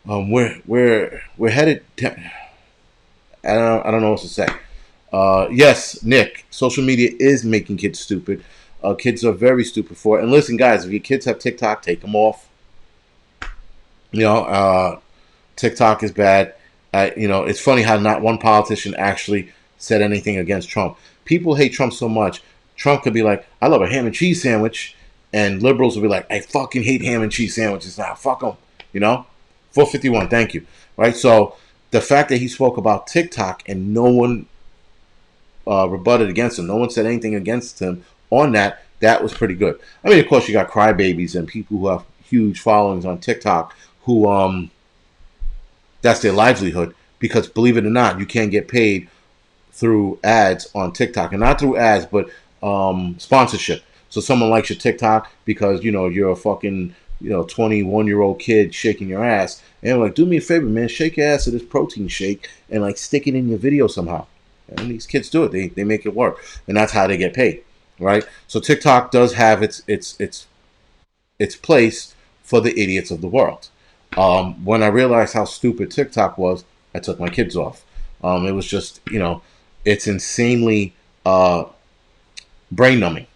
We're headed. I don't know what to say. Yes, Nick, social media is making kids stupid. Kids are very stupid for it. And listen, guys, if your kids have TikTok, take them off. TikTok is bad. It's funny how not one politician actually said anything against Trump. People hate Trump so much. Trump could be like, I love a ham and cheese sandwich. And liberals will be like, I fucking hate ham and cheese sandwiches now. Fuck them. 451, thank you. Right? So the fact that he spoke about TikTok and no one rebutted against him, no one said anything against him on that was pretty good. I mean, of course, you got crybabies and people who have huge followings on TikTok who that's their livelihood because, believe it or not, you can't get paid through ads on TikTok. And not through ads, but sponsorship. So someone likes your TikTok because, you're a fucking 21-year-old kid shaking your ass. And I'm like, do me a favor, man, shake your ass to this protein shake and like stick it in your video somehow. And these kids do it. They make it work. And that's how they get paid. Right? So TikTok does have its place for the idiots of the world. When I realized how stupid TikTok was, I took my kids off. It was just, it's insanely brain numbing,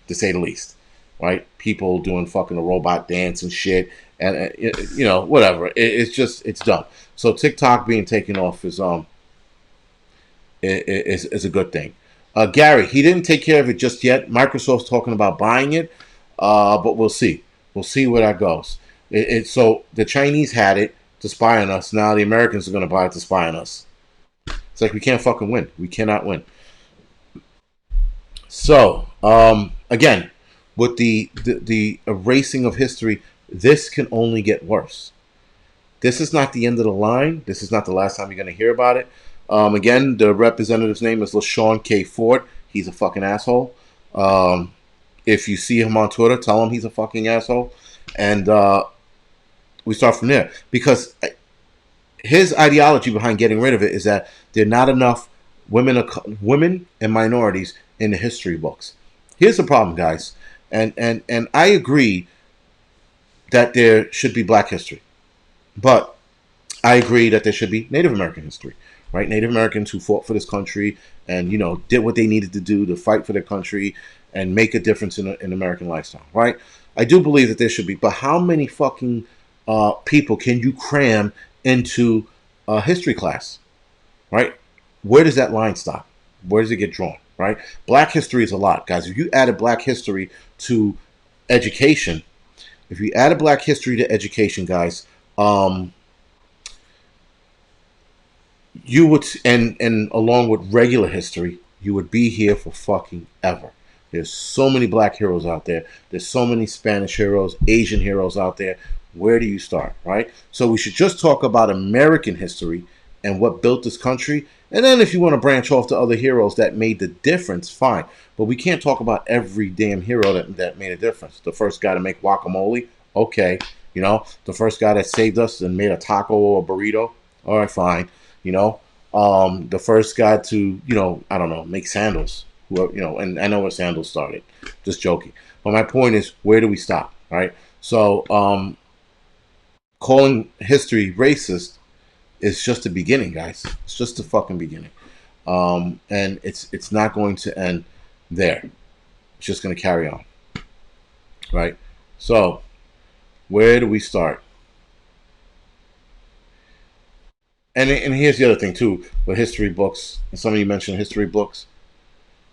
to say the least. Right? People doing fucking a robot dance and shit, and whatever. It's dumb. So TikTok being taken off is a good thing. Gary, he didn't take care of it just yet. Microsoft's talking about buying it, but we'll see. We'll see where that goes. So the Chinese had it to spy on us. Now the Americans are going to buy it to spy on us. It's like we can't fucking win. We cannot win. So again, with the erasing of history, this can only get worse. This is not the end of the line. This is not the last time you're going to hear about it. Again, the representative's name is LaShawn K. Ford. He's a fucking asshole. If you see him on Twitter, tell him he's a fucking asshole. And we start from there. Because his ideology behind getting rid of it is that there are not enough women and minorities in the history books. Here's the problem, guys. And I agree that there should be black history. But I agree that there should be Native American history, right? Native Americans who fought for this country and, did what they needed to do to fight for their country and make a difference in American lifestyle, right? I do believe that there should be. But how many fucking people can you cram into a history class, right? Where does that line stop? Where does it get drawn, right? Black history is a lot, guys. If you added black history to education, guys, you would, and along with regular history, you would be here for fucking ever. There's so many black heroes out there. There's so many Spanish heroes, Asian heroes out there. Where do you start, right? So we should just talk about American history and what built this country. And then if you want to branch off to other heroes that made the difference, fine. But we can't talk about every damn hero that made a difference. The first guy to make guacamole, okay. The first guy that saved us and made a taco or a burrito, all right, fine. The first guy to, I don't know, make sandals. And I know where sandals started. Just joking. But my point is, where do we stop, right? So calling history racist is just the beginning, guys. It's just the fucking beginning. And it's not going to end there. It's just going to carry on, right? So where do we start? And here's the other thing too, with history books. And some of you mentioned history books.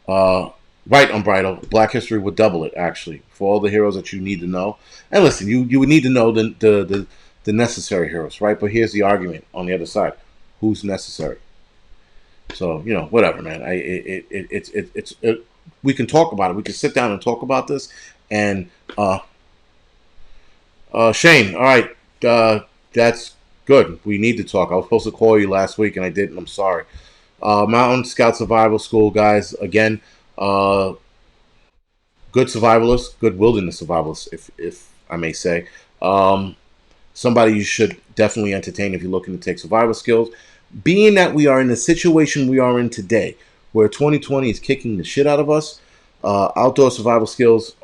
Right, Unbridled. Black history would double it, actually, for all the heroes that you need to know. And listen, you would need to know the necessary heroes, right? But here's the argument on the other side: who's necessary? So whatever, man. We can talk about it. We can sit down and talk about this. And Shane, all right, that's good. We need to talk. I was supposed to call you last week and I didn't. I'm sorry. Mountain Scout Survival School, guys. Again, good survivalists, good wilderness survivalists, if I may say. Somebody you should definitely entertain if you're looking to take survival skills. Being that we are in the situation we are in today, where 2020 is kicking the shit out of us, outdoor survival skills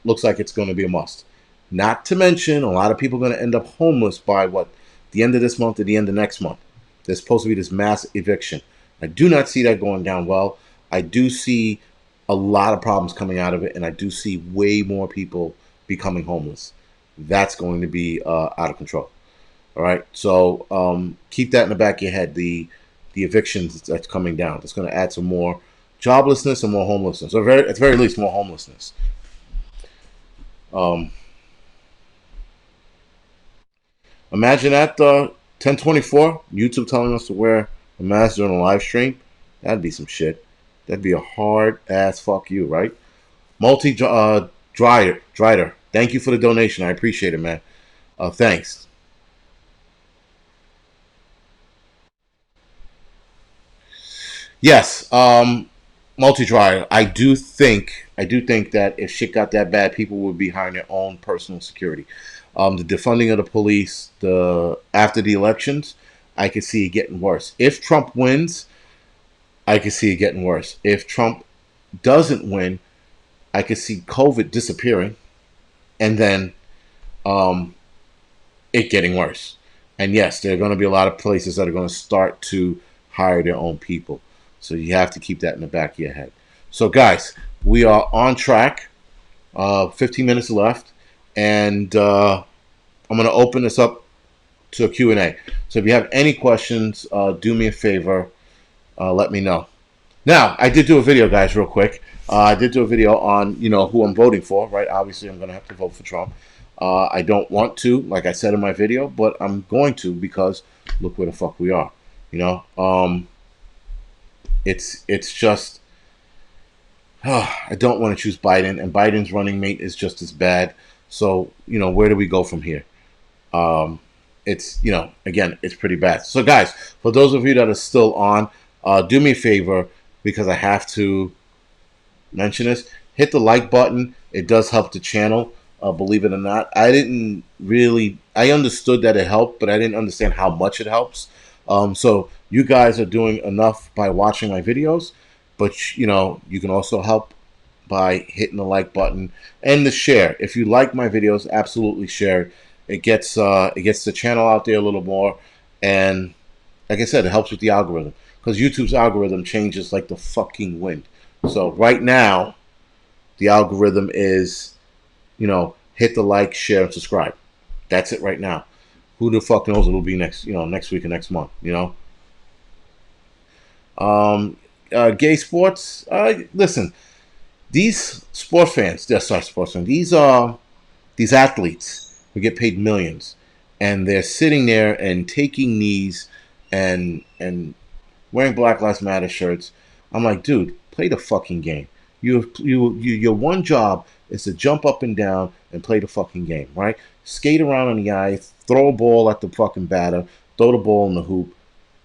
looks like it's going to be a must. Not to mention, a lot of people are going to end up homeless by the end of this month or the end of next month. There's supposed to be this mass eviction. I do not see that going down well. I do see a lot of problems coming out of it, and I do see way more people becoming homeless. That's going to be out of control. All right, so keep that in the back of your head. The evictions that's coming down. That's going to add some more joblessness and more homelessness, or at the very least, more homelessness. Imagine that 1024 YouTube telling us to wear a mask during a live stream. That'd be some shit. That'd be a hard ass fuck you, right? Drider. Thank you for the donation. I appreciate it, man. Thanks. Yes, multi-dryer. I do think that if shit got that bad, people would be hiring their own personal security. The defunding of the police, after the elections, I could see it getting worse. If Trump wins, I could see it getting worse. If Trump doesn't win, I could see COVID disappearing, and then it getting worse. And yes, there are going to be a lot of places that are going to start to hire their own people. So you have to keep that in the back of your head. So guys, we are on track. 15 minutes left. And I'm going to open this up to a Q&A. So if you have any questions, do me a favor. Let me know. Now, I did do a video, guys, real quick. I did do a video on, who I'm voting for, right? Obviously, I'm going to have to vote for Trump. I don't want to, like I said in my video, but I'm going to because look where the fuck we are. It's just, I don't want to choose Biden, and Biden's running mate is just as bad. So, where do we go from here? It's, again, it's pretty bad. So, guys, for those of you that are still on, do me a favor, because I have to mention this. Hit the like button. It does help the channel. Believe it or not, I understood that it helped, but I didn't understand how much it helps. So you guys are doing enough by watching my videos, but you can also help by hitting the like button and the share. If you like my videos, absolutely share. It gets the channel out there a little more, and like I said, it helps with the algorithm, because YouTube's algorithm changes like the fucking wind. So right now, the algorithm is, hit the like, share, and subscribe. That's it right now. Who the fuck knows it'll be next week or next month, Gay sports. Listen, these sports fans, these athletes who get paid millions, and they're sitting there and taking knees and wearing Black Lives Matter shirts. I'm like, dude, play the fucking game. Your one job is to jump up and down and play the fucking game, right? Skate around on the ice, throw a ball at the fucking batter, throw the ball in the hoop,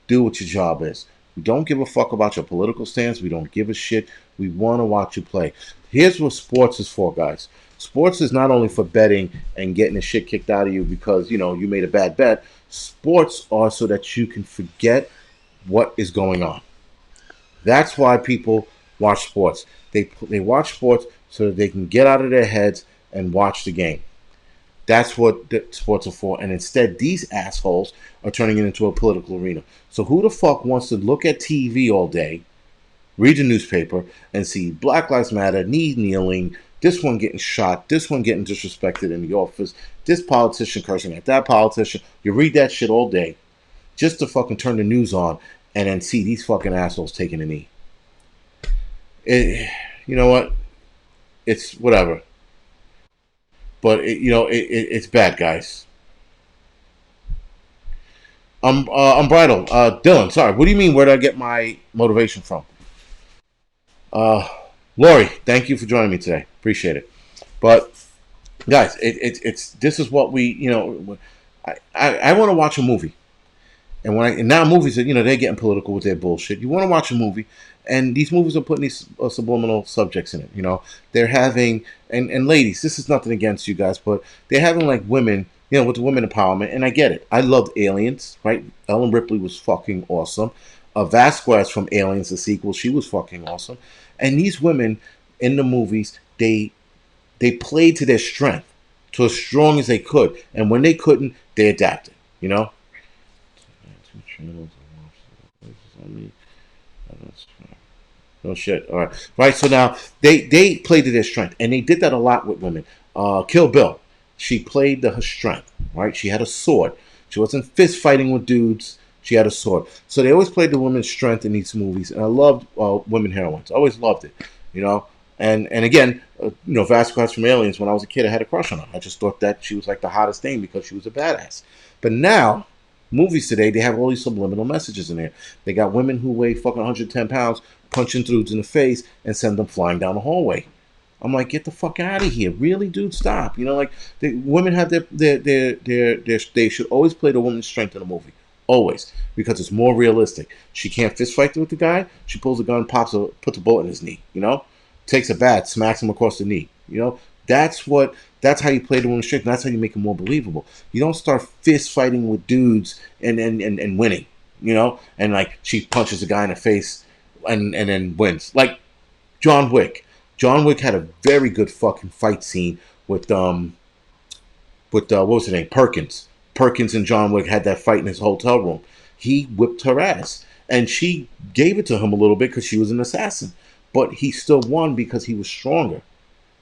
do what your job is. We don't give a fuck about your political stance. We don't give a shit. We want to watch you play. Here's what sports is for, guys. Sports is not only for betting and getting the shit kicked out of you because, you made a bad bet. Sports are so that you can forget what is going on. That's why people watch sports. They watch sports so that they can get out of their heads and watch the game. That's what the sports are for. And instead, these assholes are turning it into a political arena. So who the fuck wants to look at TV all day, read the newspaper, and see Black Lives Matter, knee kneeling, this one getting shot, this one getting disrespected in the office, this politician cursing at that politician. You read that shit all day just to fucking turn the news on and then see these fucking assholes taking a knee. You know what? It's whatever. But it's bad, guys. Unbridled. Dylan, sorry. What do you mean? Where did I get my motivation from? Lori, thank you for joining me today. Appreciate it. But guys, it's this is what we I want to watch a movie, and now movies are they're getting political with their bullshit. You want to watch a movie, and these movies are putting these subliminal subjects in it. They're having and ladies, this is nothing against you guys, but they're having like women, with the women empowerment, and I get it. I loved Aliens, right? Ellen Ripley was fucking awesome. Vasquez from Aliens, the sequel, she was fucking awesome. And these women in the movies, they played to their strength, to as strong as they could, and when they couldn't, they adapted. No shit. All right. So now they played to their strength, and they did that a lot with women. Kill Bill, she played to her strength. Right. She had a sword. She wasn't fist fighting with dudes. She had a sword. So they always played the woman's strength in these movies, and I loved women heroines. I always loved it. And again, Vasquez from Aliens. When I was a kid, I had a crush on her. I just thought that she was like the hottest thing because she was a badass. But now, movies today, they have all these subliminal messages in there. They got women who weigh fucking 110 pounds punching dudes in the face and send them flying down the hallway. I'm like, get the fuck out of here. Really, dude, stop. The women have they should always play the woman's strength in a movie. Always. Because it's more realistic. She can't fist fight with the guy. She pulls a gun, puts a bullet in his knee. Takes a bat, smacks him across the knee. That's how you play the woman's strength. And that's how you make it more believable. You don't start fist fighting with dudes and winning. And like she punches a guy in the face and then wins. Like John Wick. John Wick had a very good fucking fight scene with what was her name? Perkins. Perkins and John Wick had that fight in his hotel room. He whipped her ass. And she gave it to him a little bit because she was an assassin. But he still won because he was stronger.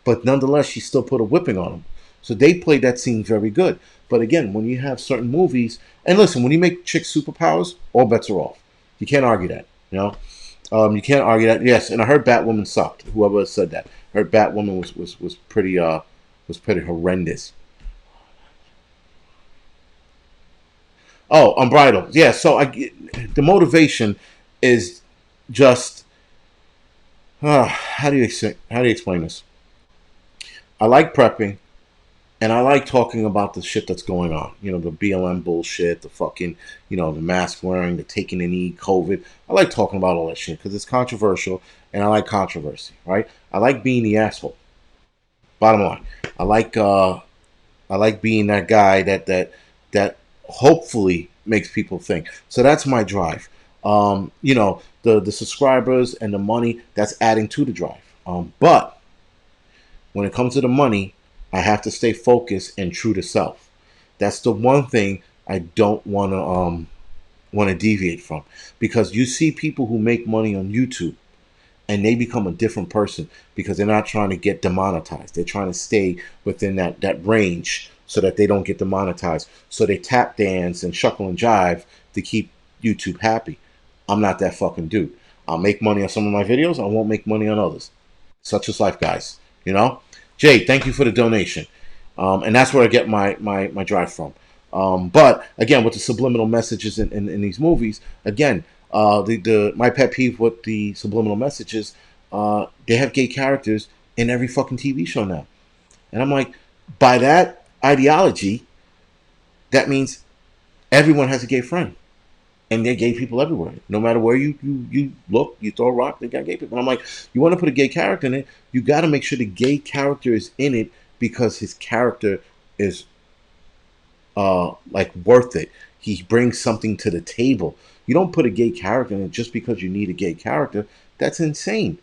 But nonetheless, she still put a whipping on him. So they played that scene very good. But again, when you have certain movies, and listen, when you make chicks superpowers, all bets are off. You can't argue that, You can't argue that. Yes, and I heard Batwoman sucked. Whoever said that, I heard Batwoman was pretty horrendous. Oh, Unbridled. Yeah. So the motivation is just how do you explain this? I like prepping. And I like talking about the shit that's going on. You know, the BLM bullshit, the fucking, the mask wearing, the taking a knee, COVID. I like talking about all that shit because it's controversial and I like controversy, right? I like being the asshole. Bottom line. I like I like being that guy that hopefully makes people think. So that's my drive. The subscribers and the money, that's adding to the drive. But when it comes to the money, I have to stay focused and true to self. That's the one thing I don't want to deviate from, because you see people who make money on YouTube and they become a different person because they're not trying to get demonetized. They're trying to stay within that range so that they don't get demonetized. So they tap dance and shuckle and jive to keep YouTube happy. I'm not that fucking dude. I'll make money on some of my videos. I won't make money on others. Such is life, guys. You know, Jay, thank you for the donation, and that's where I get my drive from. But again, with the subliminal messages in these movies, again, the my pet peeve with the subliminal messages, they have gay characters in every fucking TV show now, and I'm like, by that ideology, that means everyone has a gay friend. And they're gay people everywhere. No matter where you look, you throw a rock, they got gay people. And I'm like, you want to put a gay character in it, you got to make sure the gay character is in it because his character is like worth it. He brings something to the table. You don't put a gay character in it just because you need a gay character. That's insane.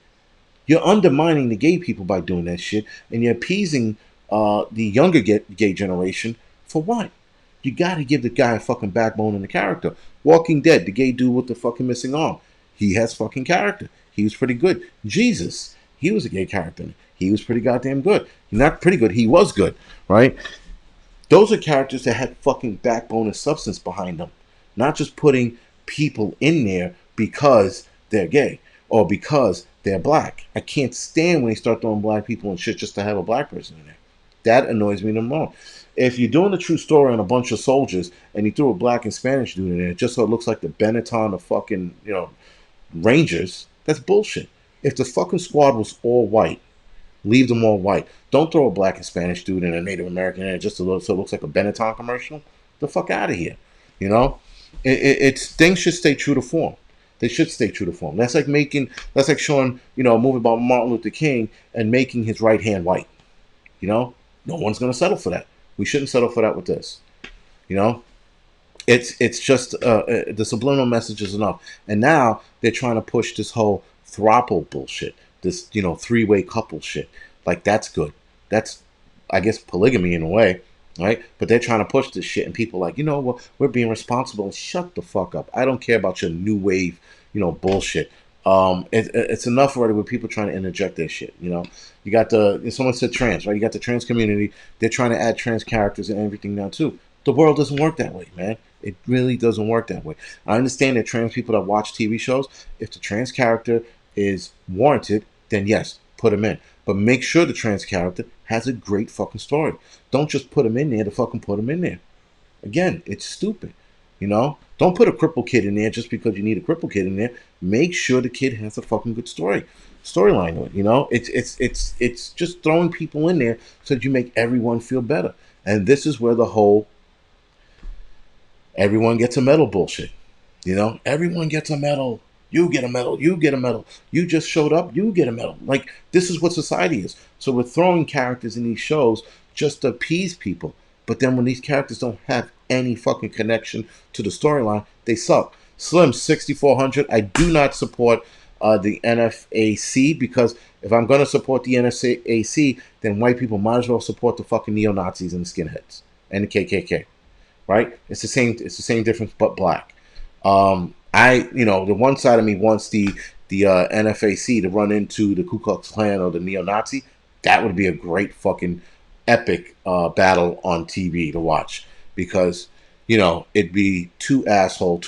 You're undermining the gay people by doing that shit, and you're appeasing the younger gay generation for what? You got to give the guy a fucking backbone and a character. Walking Dead, the gay dude with the fucking missing arm, he has fucking character. He was pretty good. Jesus, he was a gay character. He was pretty goddamn good. Not pretty good. He was good, right? Those are characters that had fucking backbone and substance behind them, not just putting people in there because they're gay or because they're black. I can't stand when they start throwing black people and shit just to have a black person in there. That annoys me the most. If you're doing a true story on a bunch of soldiers and you threw a black and Spanish dude in there just so it looks like the Benetton of fucking, Rangers, that's bullshit. If the fucking squad was all white, leave them all white. Don't throw a black and Spanish dude and a Native American in it just so it looks like a Benetton commercial. The fuck out of here. You know, it's things should stay true to form. They should stay true to form. That's like showing, a movie about Martin Luther King and making his right hand white. No one's gonna settle for that. We shouldn't settle for that with this. You know, it's just the subliminal message is enough. And now they're trying to push this whole throuple bullshit, this three-way couple shit. Like that's good. That's I guess polygamy in a way, right? But they're trying to push this shit, and people are like, well, we're being responsible. Shut the fuck up. I don't care about your new wave, bullshit. It's enough already with people trying to interject their shit. You got someone said trans, right? You got the trans community. They're trying to add trans characters and everything now too. The world doesn't work that way, man. It really doesn't work that way. I understand that trans people that watch TV shows, if the trans character is warranted, then yes, put him in. But make sure the trans character has a great fucking story. Don't just put him in there to fucking put him in there. Again, it's stupid. Don't put a crippled kid in there just because you need a crippled kid in there. Make sure the kid has a fucking good storyline to it. It's just throwing people in there so that you make everyone feel better. And this is where the whole everyone gets a medal bullshit. Everyone gets a medal. You get a medal. You get a medal. You just showed up. You get a medal. Like, this is what society is. So we're throwing characters in these shows just to appease people. But then when these characters don't have any fucking connection to the storyline, they suck. Slim 6400. I do not support the NFAC because if I'm going to support the NFAC, then white people might as well support the fucking neo-Nazis and the skinheads and the KKK. Right? It's the same difference, but black. The one side of me wants the NFAC to run into the Ku Klux Klan or the neo-Nazi. That would be a great fucking epic battle on TV to watch because it'd be two asshole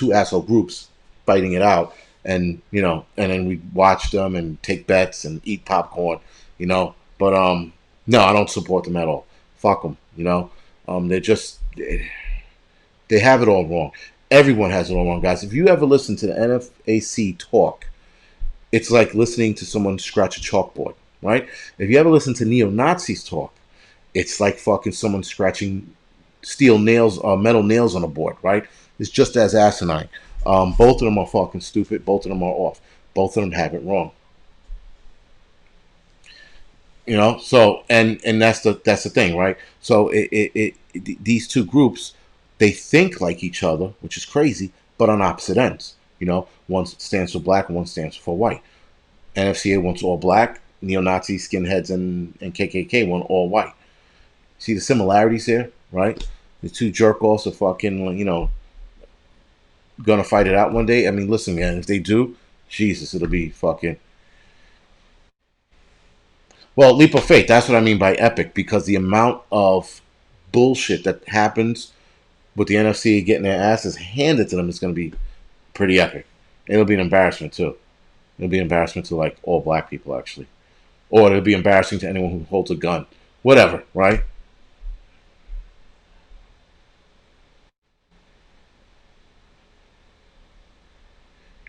groups fighting it out, and and then we watch them and take bets and eat popcorn, But no, I don't support them at all. Fuck them, They're just they have it all wrong. Everyone has it all wrong, guys. If you ever listen to the NFAC talk, it's like listening to someone scratch a chalkboard, right? If you ever listen to neo-Nazis talk, it's like fucking someone scratching steel nails or metal nails on a board, right? It's just as asinine. Both of them are fucking stupid. Both of them are off. Both of them have it wrong. So and that's the thing, right? So these two groups, they think like each other, which is crazy, but on opposite ends. One stands for black and one stands for white. NFCA wants all black, neo-Nazi skinheads and KKK want all white. See the similarities here, right? The two jerk-offs are fucking, gonna fight it out one day. I mean, listen, man, if they do, Jesus, it'll be fucking. Well, leap of faith. That's what I mean by epic, because the amount of bullshit that happens with the NFC getting their asses handed to them is going to be pretty epic. It'll be an embarrassment too. It'll be an embarrassment to like all black people actually, or it'll be embarrassing to anyone who holds a gun. Whatever, right?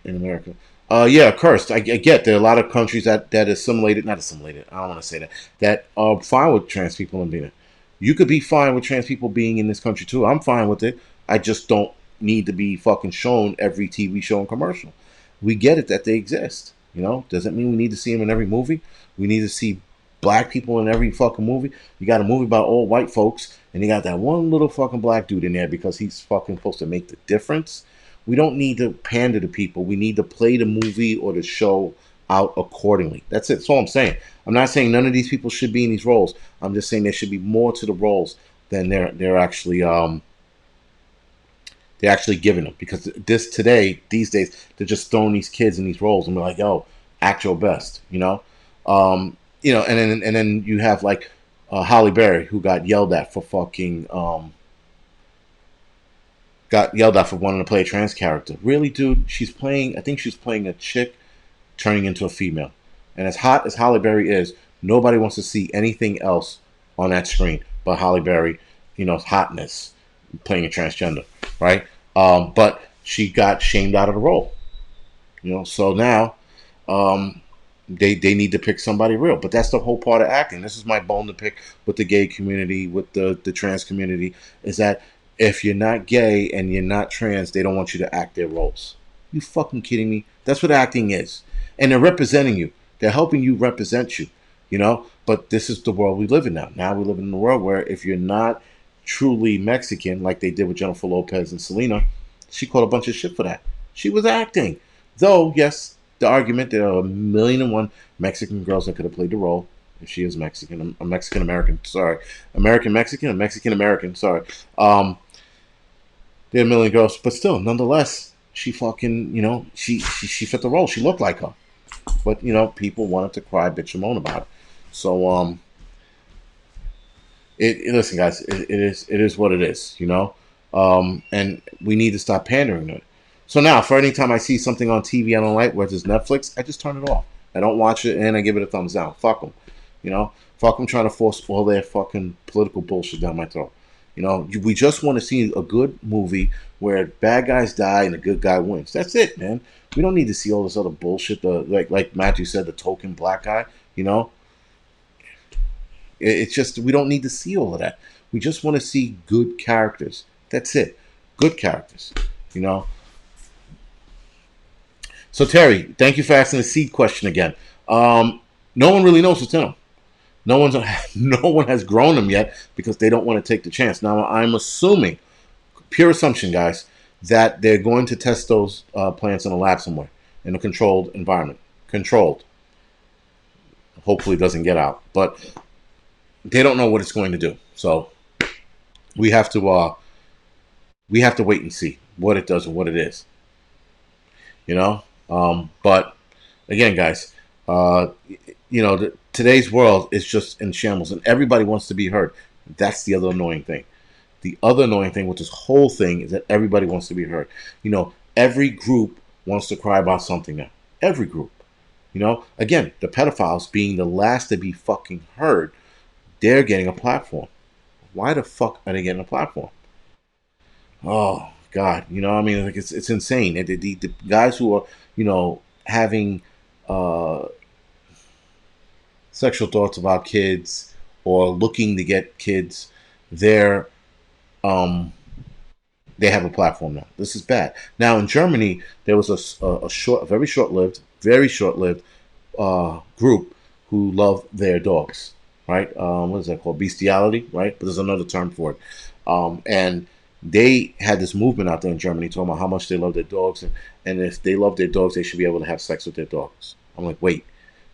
In America. Yeah, cursed. I get there are a lot of countries that assimilated, not assimilated. I don't want to say that are fine with trans people and being it. You could be fine with trans people being in this country too. I'm fine with it. I just don't need to be fucking shown every TV show and commercial. We get it that they exist. Doesn't mean we need to see them in every movie. We need to see black people in every fucking movie. You got a movie about all white folks, and you got that one little fucking black dude in there because he's fucking supposed to make the difference. We don't need to pander to people. We need to play the movie or the show out accordingly. That's it. That's all I'm saying. I'm not saying none of these people should be in these roles. I'm just saying there should be more to the roles than they're actually giving them. Because these days, they're just throwing these kids in these roles and we're like, yo, act your best, and then you have like Holly Berry, who got yelled at for fucking got yelled at for wanting to play a trans character. Really, dude? I think she's playing a chick turning into a female. And as hot as Holly Berry is, nobody wants to see anything else on that screen but Holly Berry, hotness, playing a transgender, right? But she got shamed out of the role. So now they need to pick somebody real. But that's the whole part of acting. This is my bone to pick with the gay community, with the trans community, is that if you're not gay and you're not trans, they don't want you to act their roles. You fucking kidding me? That's what acting is. And they're representing you. They're helping you represent you, But this is the world we live in now. Now we live in a world where if you're not truly Mexican, like they did with Jennifer Lopez and Selena, she caught a bunch of shit for that. She was acting. Though, yes, the argument, there are a million and one Mexican girls that could have played the role if she is Mexican. A Mexican American, sorry. American Mexican, a Mexican American, sorry. There are a million girls, but still, nonetheless, she fucking, she fit the role. She looked like her. But, people wanted to cry, bitch, and moan about it. So, listen, guys, it is what it is, and we need to stop pandering to it. So now, for any time I see something on TV I don't like, whether it's Netflix, I just turn it off. I don't watch it, and I give it a thumbs down. Fuck them, Fuck them trying to force all their fucking political bullshit down my throat. We just want to see a good movie where bad guys die and a good guy wins. That's it, man. We don't need to see all this other bullshit. Like Matthew said, the token black guy. It's just we don't need to see all of that. We just want to see good characters. That's it. Good characters. So Terry, thank you for asking the seed question again. No one really knows what's in them. No one has grown them yet because they don't want to take the chance. Now I'm assuming, pure assumption, guys, that they're going to test those plants in a lab somewhere in a controlled environment. Controlled. Hopefully, it doesn't get out, but they don't know what it's going to do. So we have to wait and see what it does and what it is. But again, guys, today's world is just in shambles, and everybody wants to be heard. That's the other annoying thing. The other annoying thing with this whole thing is that everybody wants to be heard. Every group wants to cry about something now. Every group. You know, again, the pedophiles being the last to be fucking heard, they're getting a platform. Why the fuck are they getting a platform? Oh God, you know, I mean, like it's insane. And the guys who are, you know, having uh, sexual thoughts about kids or looking to get kids, they're um, they have a platform now. This is bad. Now in Germany, there was a very short-lived group who love their dogs, right? What is that called? Bestiality, right? But there's another term for it. And they had this movement out there in Germany talking about how much they love their dogs, and if they love their dogs, they should be able to have sex with their dogs. I'm like, wait,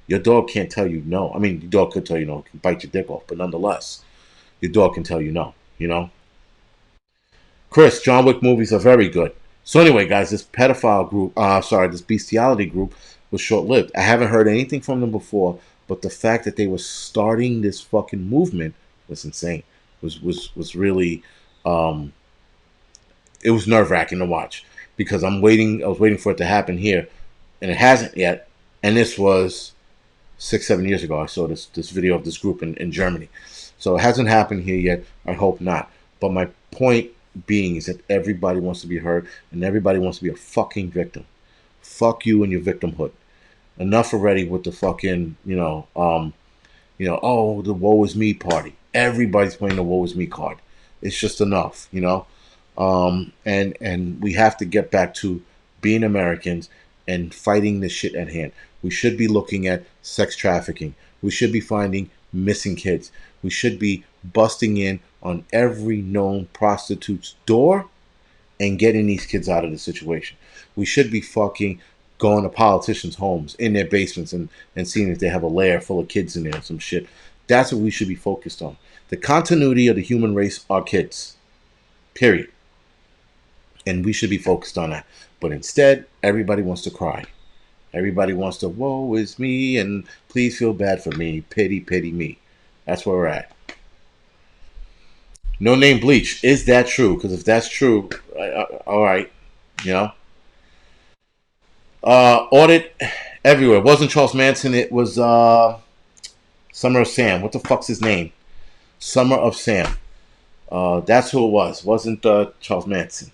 your dog can't tell you no. I mean, your dog could tell you no, can bite your dick off, but nonetheless, your dog can tell you no. You know, Chris, John Wick movies are very good. So anyway, guys, this pedophile group, this bestiality group was short-lived. I haven't heard anything from them before, but the fact that they were starting this fucking movement was insane. Was really, um, it was nerve-wracking to watch because I was waiting for it to happen here, and it hasn't yet. And this was 6, 7 years ago. I saw this video of this group in Germany. So it hasn't happened here yet. I hope not. But my point being is that everybody wants to be heard and everybody wants to be a fucking victim. Fuck you and your victimhood. Enough already with the fucking, oh, the woe is me party. Everybody's playing the woe is me card. It's just enough, you know. And we have to get back to being Americans and fighting the shit at hand. We should be looking at sex trafficking. We should be finding missing kids. We should be busting in on every known prostitute's door and getting these kids out of the situation. We should be fucking going to politicians' homes, in their basements, and seeing if they have a lair full of kids in there and some shit. That's what we should be focused on. The continuity of the human race are kids. Period. And we should be focused on that. But instead, everybody wants to cry. Everybody wants to, woe is me, and please feel bad for me. Pity, pity me. That's where we're at. No name bleach. Is that true? Because if that's true, all right, you know. Audit everywhere. It wasn't Charles Manson. It was Summer of Sam. What the fuck's his name? Summer of Sam. That's who it was. It wasn't Charles Manson.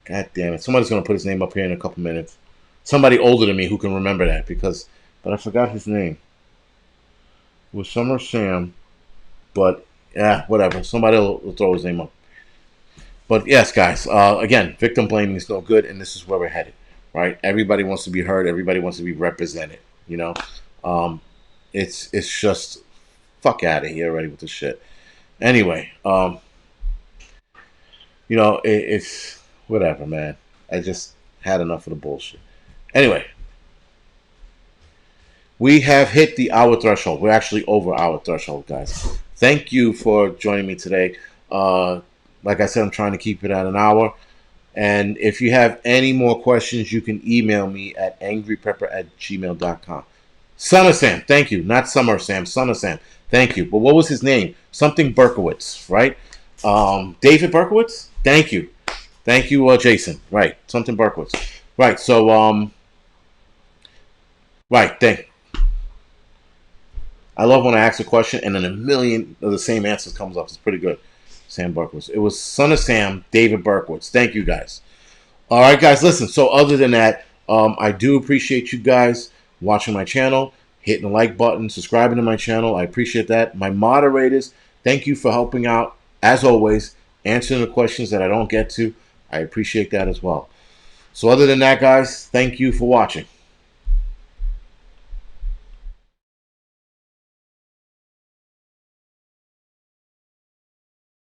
God damn it. Somebody's going to put his name up here in a couple minutes. Somebody older than me who can remember that but I forgot his name. It was Summer of Sam, but yeah, whatever. Somebody will throw his name up. But yes, guys, again, victim blaming is no good, and this is where we're headed, right? Everybody wants to be heard. Everybody wants to be represented, you know? It's just, fuck out of here already with this shit. Anyway, it's whatever, man. I just had enough of the bullshit. Anyway, we have hit the hour threshold. We're actually over our threshold, guys. Thank you for joining me today. Like I said, I'm trying to keep it at an hour. And if you have any more questions, you can email me at angryprepper@gmail.com. Son of Sam, thank you. Not Summer Sam, Son of Sam. Thank you. But what was his name? Something Berkowitz, right? David Berkowitz? Thank you. Thank you, Jason. Right. Something Berkowitz. Right. So, right. I love when I ask a question and then a million of the same answers comes up. It's pretty good. Sam Berkowitz. It was Son of Sam, David Berkowitz. Thank you, guys. All right, guys, listen. So other than that, I do appreciate you guys watching my channel, hitting the like button, subscribing to my channel. I appreciate that. My moderators, thank you for helping out, as always, answering the questions that I don't get to. I appreciate that as well. So other than that, guys, thank you for watching.